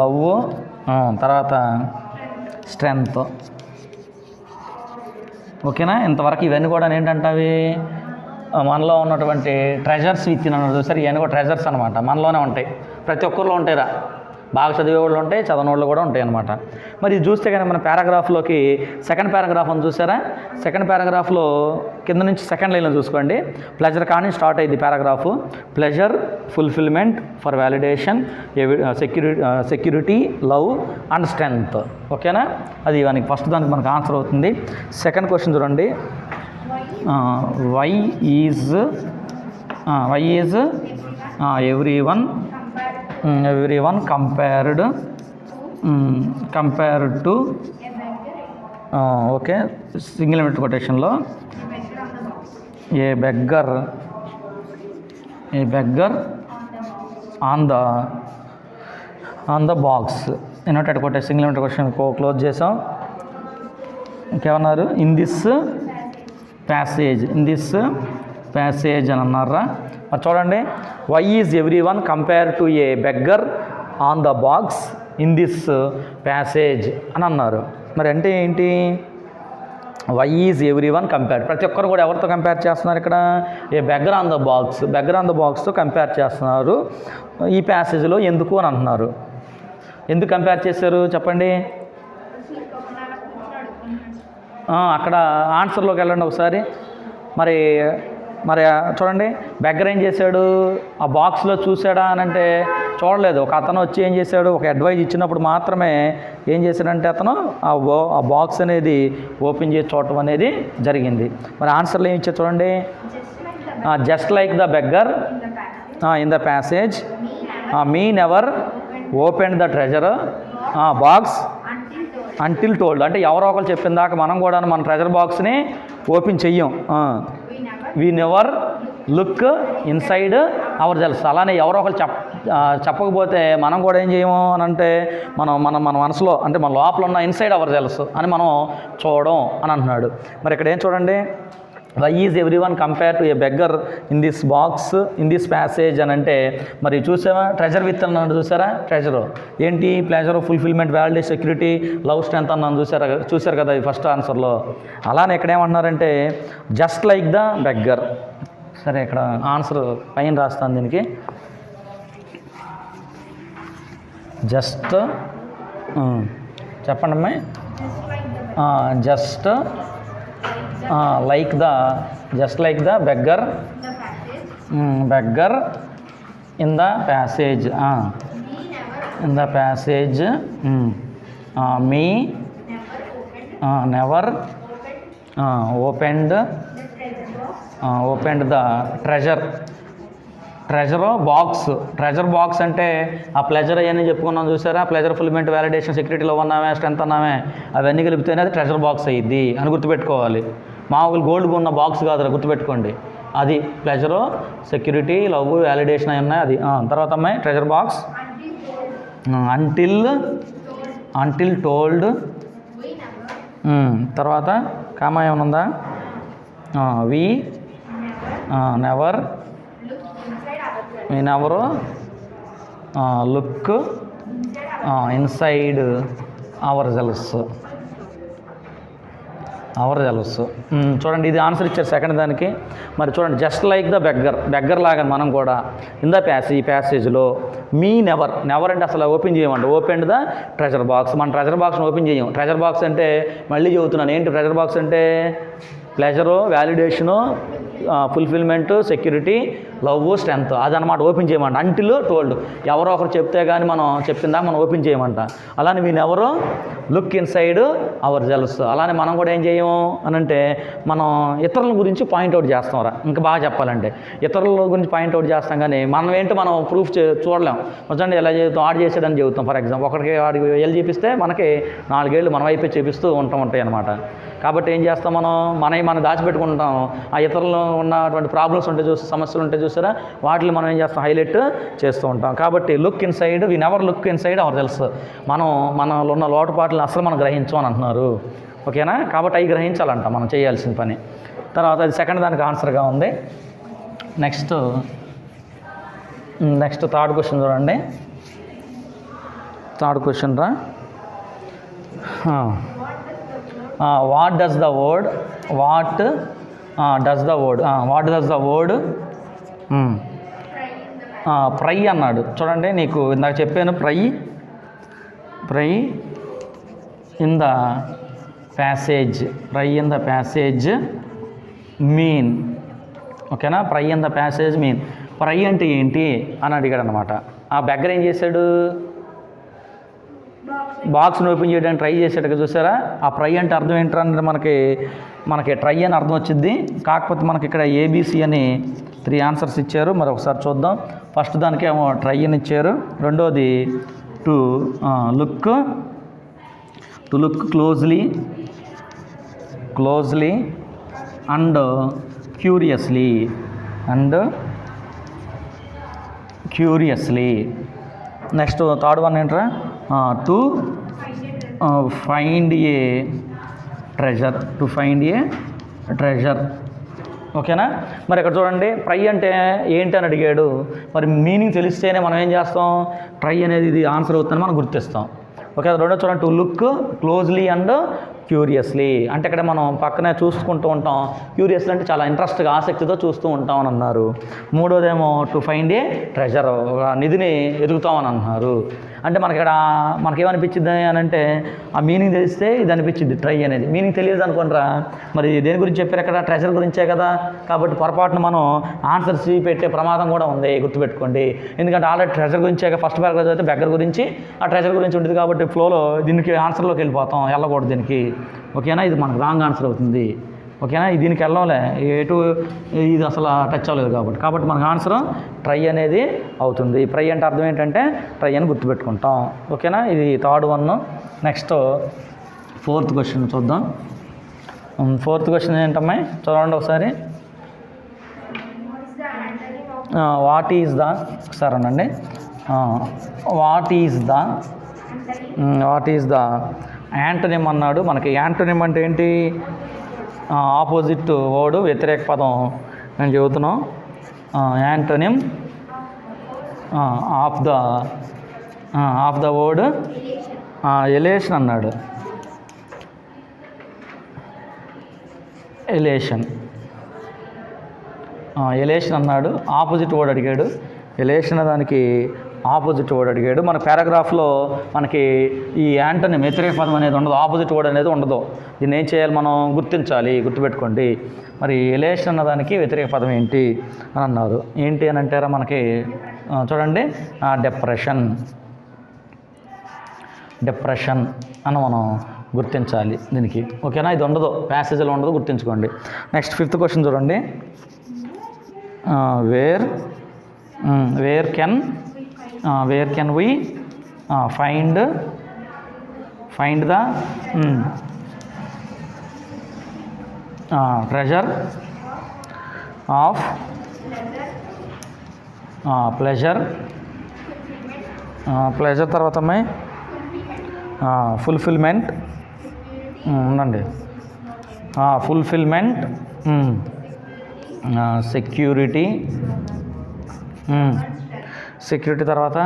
లవ్, తర్వాత స్ట్రెంత్. ఓకేనా. ఇంతవరకు ఇవన్నీ కూడా ఏంటంటే అవి మనలో ఉన్నటువంటి ట్రెజర్స్ విత్ అన్నది. సరే, ఇవన్నీ కూడా ట్రెజర్స్ అనమాట, మనలోనే ఉంటాయి. ప్రతి ఒక్కరిలో ఉంటాయిరా. బాగా చదివే వాళ్ళు ఉంటాయి, చదవని వాళ్ళు కూడా ఉంటాయి అనమాట. మరి ఇది చూస్తే కానీ మన పారాగ్రాఫ్లోకి సెకండ్ పారాగ్రాఫ్ అని చూసారా? సెకండ్ పారాగ్రాఫ్లో కింద నుంచి సెకండ్ లైన్లో చూసుకోండి. ప్లెజర్ కానీ స్టార్ట్ అయ్యింది paragraph. Pleasure, fulfilment, for validation, security, love and strength. ఓకేనా. అది ఇవన్నీ ఫస్ట్ దానికి మనకు ఆన్సర్ అవుతుంది. సెకండ్ క్వశ్చన్ చూడండి. Why is everyone compared to, okay, single minute కొటేషన్లో a beggar on the box. Inverted quotation, single minute question close చేసాం. ఇంకేమన్నారు? ఇన్ దిస్ ప్యాసేజ్ అని అన్నారా. మరి చూడండి, why is everyone compare to a beggar on the box in this passage అని అన్నారు. మరి అంటే ఏంటి? Why is everyone compare, ప్రతి ఒక్కరు కూడా ఎవరితో కంపేర్ చేస్తున్నారు ఇక్కడ? ఏ బెగ్గర్ ఆన్ ద బాక్స్తో కంపేర్ చేస్తున్నారు ఈ ప్యాసేజ్లో. ఎందుకు అని అంటున్నారు. ఎందుకు కంపేర్ చేశారు చెప్పండి. అక్కడ ఆన్సర్లోకి వెళ్ళండి ఒకసారి. మరి చూడండి, బెగ్గర్ ఏం చేశాడు? ఆ బాక్స్లో చూసాడా అని అంటే చూడలేదు. ఒక అతను వచ్చి ఏం చేశాడు? ఒక అడ్వైజ్ ఇచ్చినప్పుడు మాత్రమే ఏం చేశాడంటే అతను ఆ బాక్స్ అనేది ఓపెన్ చేసి చూడటం అనేది జరిగింది. మరి ఆన్సర్లో ఏం ఇచ్చారు చూడండి. Just like the beggar in the passage, me never open the treasure box until told. అంటే ఎవరో ఒకరు చెప్పిన దాకా మనం కూడా మన ట్రెజర్ బాక్స్ని ఓపెన్ చెయ్యం. We never look inside our cells. అలానే ఎవరో ఒకరు చెప్పకపోతే మనం కూడా ఏం చేయము అని అంటే మన మనసులో, అంటే మన లోపల ఉన్న ఇన్సైడ్ అవర్ సెల్స్ అని మనం చూడడం అని అంటున్నాడు. మరి ఇక్కడ ఏం చూడండి, why is everyone compare to a beggar in this passage అని అంటే మరి చూసావా? ట్రెజర్ విత్ అన్నాడు చూసారా? ట్రెజరు ఏంటి? Pleasure, fulfilment, validation, security, love, strength అన్నాను చూసారు కదా ఈ ఫస్ట్ ఆన్సర్లో. అలానే ఇక్కడ ఏమంటున్నారంటే జస్ట్ లైక్ ద బెగ్గర్. సరే, ఇక్కడ ఆన్సర్ పైన రాస్తాను దీనికి. జస్ట్ చెప్పండి అమ్మాయి. Just like the beggar in the passage me never opened the treasure box అంటే ఆ ప్లెజర్ అవన్నీ చెప్పుకున్నాం చూసారా? ప్లెజర్, ఫుల్ఫిల్మెంట్, వ్యాలిడేషన్, సెక్యూరిటీలో ఉన్నామే, స్ట్రెంత్ అన్నామే, అవన్నీ కలిపితేనే అది ట్రెజర్ బాక్స్ అయ్యిద్ది అని గుర్తుపెట్టుకోవాలి. మామూలు గోల్డ్ ఉన్న బాక్స్ కాదు, గుర్తుపెట్టుకోండి. అది ప్లెజరు, సెక్యూరిటీ, లవ్, వ్యాలిడేషన్ అవి ఉన్నాయి. అది తర్వాత అమ్మాయి ట్రెజర్ బాక్స్ అంటిల్ టోల్డ్. తర్వాత కామా ఏమనుందా? We never look inside our cells. చూడండి, ఇది ఆన్సర్ ఇచ్చారు సెకండ్ దానికి. మరి చూడండి, జస్ట్ లైక్ ద బెగ్గర్ లాగా మనం కూడా ఇన్ ద ప్యాసేజ్లో మీ నెవర్ అంటే అసలు ఓపెన్ చేయమండి. Open the treasure box. మన ట్రెజర్ బాక్స్ని ఓపెన్ చేయం. ట్రెజర్ బాక్స్ అంటే మళ్ళీ చెబుతున్నాను, ఏంటి ట్రెజర్ బాక్స్ అంటే? Pleasure, validation, fulfilment, security, love strength అదనమాట ఓపెన్ చేయమంట. అంటిల్ టోల్డ్, ఎవరో ఒకరు చెప్తే కానీ మనం చెప్పిందా మనం ఓపెన్ చేయమంట. అలానే వీళ్ళెవరో లుక్ ఇన్సైడ్ అవర్ సెల్స్. అలానే మనం కూడా ఏం చేయము అని అంటే మనం ఇతరుల గురించి పాయింట్అవుట్ చేస్తాం ఇంకా బాగా చెప్పాలంటే ఇతరుల గురించి పాయింట్అవుట్ చేస్తాం కానీ మనం ఏంటో మనం ప్రూఫ్ చూడలేం. వచ్చండి ఎలా చెబుతాం, ఆడు చేసాడని చెబుతాం. ఫర్ ఎగ్జాంపుల్ ఒకరికి వాడికి ఏళ్ళు చూపిస్తే మనకి 4 ఏళ్ళు మన వైపే చూపిస్తూ ఉంటాయి అనమాట. కాబట్టి ఏం చేస్తాం మనం దాచిపెట్టుకుంటాం. ఆ ఇతరులు ఉన్నటువంటి ప్రాబ్లమ్స్ ఉంటే సమస్యలు ఉంటే చూసారా, వాటిని మనం ఏం చేస్తాం, హైలైట్ చేస్తూ ఉంటాం. కాబట్టి look inside, we never look inside our cells. మనలో ఉన్న లోటుపాట్లను అసలు మనం గ్రహించం అని అంటున్నారు. ఓకేనా, కాబట్టి అవి గ్రహించాలంట మనం చేయాల్సిన పని. తర్వాత అది సెకండ్ దానికి ఆన్సర్గా ఉంది. నెక్స్ట్ థర్డ్ క్వశ్చన్ చూడండి. Third question what does the word ప్రై అన్నాడు. చూడండి, నీకు ఇందాక చెప్పాను ప్రై ఇన్ ద ప్యాసేజ్ మీన్. ఓకేనా, ప్రై ఇన్ ద ప్యాసేజ్ మీన్. ప్రై అంటే ఏంటి అని అడిగాడు అనమాట. ఆ బెగ్గర ఏం చేశాడు, బాక్స్ని ఓపెన్ చేయడానికి ట్రై చేసాడు చూసారా. ఆ ప్రై అంటే అర్థం ఏంటంటే మనకి ట్రై అని అర్థం వచ్చింది. కాకపోతే మనకి ఇక్కడ ఏబిసి అని 3 ఆన్సర్స్ ఇచ్చారు. మరి ఒకసారి చూద్దాం. ఫస్ట్ దానికి ఏమో ట్రై అని ఇచ్చారు. రెండోది to look closely and curiously. Next third one ఏంట్రా, టు ఫైండ్ ఏ ట్రెజర్. ఓకేనా, మరి ఇక్కడ చూడండి, ట్రై అంటే ఏంటి అని అడిగాడు. మరి మీనింగ్ తెలిస్తేనే మనం ఏం చేస్తాం, ట్రై అనేది ఇది ఆన్సర్ అవుతుందని మనం గుర్తిస్తాం. ఓకే, రెండో చూడండి, to look closely and curiously అంటే ఇక్కడ మనం పక్కనే చూసుకుంటూ ఉంటాం. క్యూరియస్లీ అంటే చాలా ఇంట్రెస్ట్గా, ఆసక్తితో చూస్తూ ఉంటాం అని అన్నారు. మూడోదేమో టు ఫైండ్ ఏ ట్రెజర్, ఒక నిధిని ఎదుగుతామని అన్నారు. అంటే మనకేమనిపించింది అని అంటే ఆ మీనింగ్ తెలిస్తే ఇది అనిపించింది ట్రై అనేది. మీనింగ్ తెలియదు అనుకుంటారా, మరి దేని గురించి చెప్పారు అక్కడ, ట్రెజర్ గురించే కదా. కాబట్టి పొరపాటున మనం ఆన్సర్స్ పెట్టే ప్రమాదం కూడా ఉంది, గుర్తుపెట్టుకోండి. ఎందుకంటే ఆల్రెడీ ట్రెజర్ గురించే ఫస్ట్ పారాగ్రాఫ్ అయితే బెగ్గర గురించి, ఆ ట్రెజర్ గురించి ఉంటుంది. కాబట్టి ఫ్లోలో దీనికి ఆన్సర్లోకి వెళ్ళిపోతాం, వెళ్ళకూడదు దీనికి. ఓకేనా, ఇది మనకు రాంగ్ ఆన్సర్ అవుతుంది. ఓకేనా, దీనికి వెళ్ళంలే, ఇది అసలు టచ్ అవ్వలేదు. కాబట్టి మనకు ఆన్సర్ ట్రై అనేది అవుతుంది. ట్రై అంటే అర్థం ఏంటంటే ట్రై అని గుర్తుపెట్టుకుంటాం. ఓకేనా, ఇది third one. Next fourth question చూద్దాం. ఫోర్త్ క్వశ్చన్ ఏంటమ్మా, చూడండి ఒకసారి. వాట్ ఈజ్ ద యాంటోనిమ్ అన్నాడు. మనకి యాంటోనిమ్ అంటే ఏంటి, ఆపోజిట్ వర్డ్, వ్యతిరేక పదం నేను చెబుతున్నాం. యాంటోనిమ్ ఆఫ్ ద వర్డ్ ఎలేషన్ అన్నాడు. ఎలేషన్ అన్నాడు. ఆపోజిట్ వర్డ్ అడిగాడు. ఎలేషన్ దానికి ఆపోజిట్ వర్డ్ అడిగాడు. మన పారాగ్రాఫ్లో మనకి ఈ యాంటోనిమ్ వ్యతిరేక పదం అనేది ఉండదు, ఆపోజిట్ వర్డ్ అనేది ఉండదు. దీన్ని ఏం చేయాలి, మనం గుర్తించాలి, గుర్తుపెట్టుకోండి. మరి ఎలేషన్ అన్నదానికి వ్యతిరేక పదం ఏంటి అని అన్నారు. ఏంటి అని అంటారా, మనకి చూడండి, డిప్రెషన్ అని మనం గుర్తించాలి దీనికి. ఓకేనా, ఇది ఉండదు, ప్యాసేజ్లో ఉండదు, గుర్తించుకోండి. నెక్స్ట్ ఫిఫ్త్ క్వశ్చన్ చూడండి. Where can we find the treasure of pleasure తర్వాత ఫుల్ఫిల్మెంట్ ఉందండి. ఫుల్ఫిల్మెంట్, సెక్యూరిటీ తర్వాత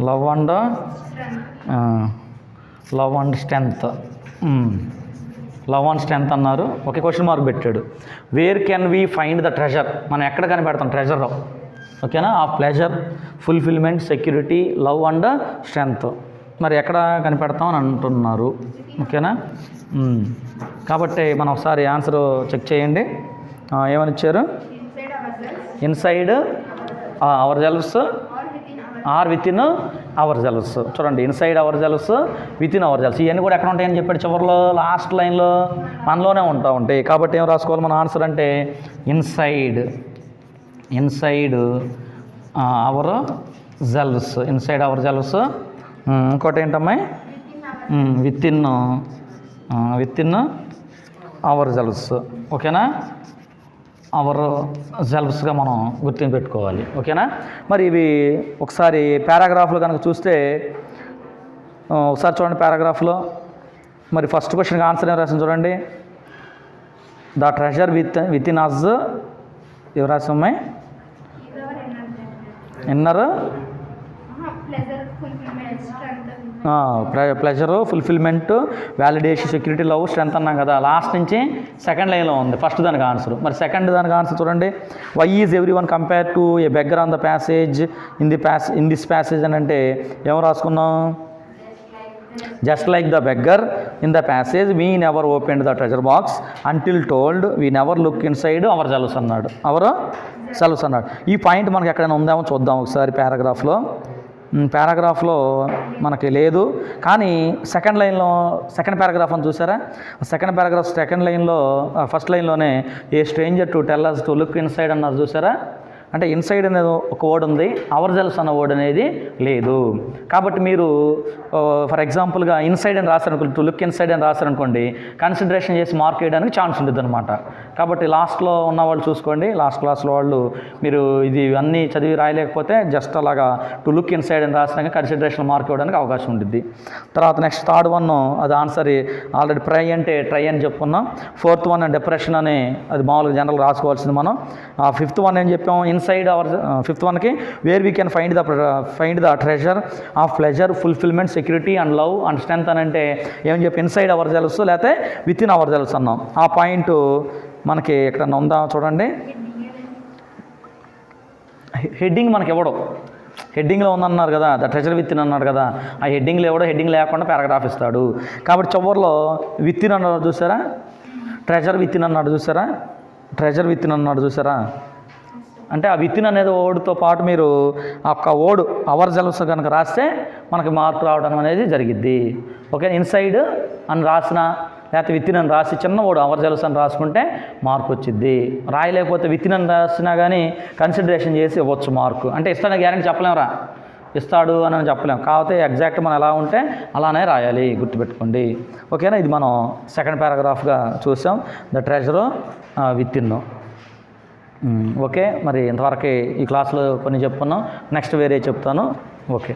లవ్ అండ్ స్ట్రెంత్ అన్నారు. ఒకే క్వశ్చన్ మార్క్ పెట్టాడు. Where can we find the treasure, మనం ఎక్కడ కనిపెడతాం ట్రెజర్. ఓకేనా, ఆ pleasure, fulfilment, security, love and strength మరి ఎక్కడ కనిపెడతాం అని అంటున్నారు. ఓకేనా, కాబట్టి మనం ఒకసారి ఆన్సర్ చెక్ చేయండి. ఏమని ఇచ్చారు, inside our cells or within our cells. చూడండి, inside our cells, within our cells. ఇవన్నీ కూడా ఎక్కడ ఉంటాయని చెప్పాడు చివరిలో, లాస్ట్ లైన్లో మనలోనే ఉంటాయి. కాబట్టి ఏం రాసుకోవాలి మన ఆన్సర్ అంటే inside our cells, inside our cells. ఇంకోటి ఏంటమ్మా, విత్ ఇన్ అవర్ సెల్స్. ఓకేనా, అవర్ సెల్ఫ్స్గా మనం గుర్తింపు పెట్టుకోవాలి. ఓకేనా, మరి ఇవి ఒకసారి పారాగ్రాఫ్లో కనుక చూస్తే, ఒకసారి చూడండి పారాగ్రాఫ్లో. మరి ఫస్ట్ క్వశ్చన్కి ఆన్సర్ ఏం రాసింది చూడండి. The treasure within us, ఎవరు రాసామ్మాయి? Inner pleasure, fulfilment, validation, security, love, strength అన్నాం కదా. లాస్ట్ నుంచి సెకండ్ లైన్లో ఉంది ఫస్ట్ దానికి ఆన్సర్. మరి సెకండ్ దానికి ఆన్సర్ చూడండి. Why is everyone compare to a beggar on the passage in this passage అని అంటే ఏం రాసుకున్నాం? Just like the beggar in the passage we never opened the treasure box until told we never look inside our selves అన్నాడు. సెల్ఫ్స్ అన్నాడు. ఈ పాయింట్ మనకి ఎక్కడైనా ఉందేమో చూద్దాం ఒకసారి పారాగ్రాఫ్లో మనకి లేదు, కానీ సెకండ్ లైన్లో సెకండ్ పారాగ్రాఫ్ అని చూసారా? సెకండ్ పారాగ్రాఫ్ సెకండ్ లైన్లో ఫస్ట్ లైన్లోనే a stranger to tell us to look inside అన్నారు చూసారా? అంటే ఇన్సైడ్ అనేది ఒక వర్డ్ ఉంది, అవర్ సెల్స్ అన్న వర్డ్ అనేది లేదు. కాబట్టి మీరు ఫర్ ఎగ్జాంపుల్గా ఇన్సైడ్ అని రాశారనుకోండి, టు లుక్ ఇన్సైడ్ అని రాశారనుకోండి, కన్సిడరేషన్ చేసి మార్క్ వేయడానికి ఛాన్స్ ఉంటుంది అనమాట. కాబట్టి లాస్ట్లో ఉన్న వాళ్ళు చూసుకోండి, లాస్ట్ క్లాస్లో వాళ్ళు మీరు ఇది అన్నీ చదివి రాయలేకపోతే జస్ట్ అలాగా టు లుక్ ఇన్సైడ్ అని రాసినాక కన్సిడరేషన్ మార్క్ ఇవ్వడానికి అవకాశం ఉంటుంది. తర్వాత నెక్స్ట్ థర్డ్ వన్ అది ఆన్సర్ ఆల్రెడీ ట్రై అంటే ట్రై అని చెప్పుకున్నాం. ఫోర్త్ వన్ డిప్రెషన్ అని అది మామూలుగా జనరల్ రాసుకోవాల్సింది మనం. ఫిఫ్త్ వన్ ఏం చెప్పాం? ఇన్సైడ్ అవర్ ఫిఫ్త్ వన్కి where we can find the treasure of pleasure, fulfilment, security and love and strength అని అంటే ఏం చెప్పి ఇన్సైడ్ అవర్ సెల్ఫ్స్ లేకపోతే విత్ ఇన్ అవర్ సెల్ఫ్స్ అన్నాం. ఆ పాయింట్ మనకి ఎక్కడన్నా ఉందా చూడండి. హెడ్డింగ్ మనకి ఇవ్వడం, హెడ్డింగ్లో ఉందన్నారు కదా, ద ట్రెజర్ విత్ ఇన్ అన్నాడు కదా, ఆ హెడ్డింగ్లో ఇవ్వడం, హెడ్డింగ్ లేకుండా పారాగ్రాఫ్ ఇస్తాడు. కాబట్టి చివరిలో విత్ ఇన్ అన్నాడు చూసారా, ట్రెజర్ విత్ ఇన్ అన్నాడు చూసారా, ట్రెజర్ విత్ ఇన్ అన్నాడు చూసారా. అంటే ఆ విత్ ఇన్ అనేది ఓడ్తో పాటు మీరు ఆ ఒక్క ఓడ్ అవర్ సెల్ఫ్స్ కనుక రాస్తే మనకి మార్క్ రావడం అనేది జరిగిద్ది. ఓకే, ఇన్సైడ్ అని రాసిన లేకపోతే విత్ ఇన్ అని రాసి చిన్న ఓడు అవర్ సెల్ఫ్స్ అని రాసుకుంటే మార్క్ వచ్చిద్ది. రాయలేకపోతే విత్ ఇన్ అని రాసినా కానీ కన్సిడరేషన్ చేసి ఇవ్వచ్చు మార్కు. అంటే ఇస్తాడని గ్యారెంటీ చెప్పలేమురా, ఇస్తాడు అని చెప్పలేము. కాకపోతే ఎగ్జాక్ట్ మనం ఎలా ఉంటే అలానే రాయాలి, గుర్తుపెట్టుకోండి. ఓకేనా, ఇది మనం సెకండ్ పారాగ్రాఫ్గా చూసాం, the treasure with in. Okay, మరి ఇంతవరకు ఈ క్లాస్లో కొన్ని చెప్పుకున్నాం, నెక్స్ట్ వేరే చెప్తాను. ఓకే.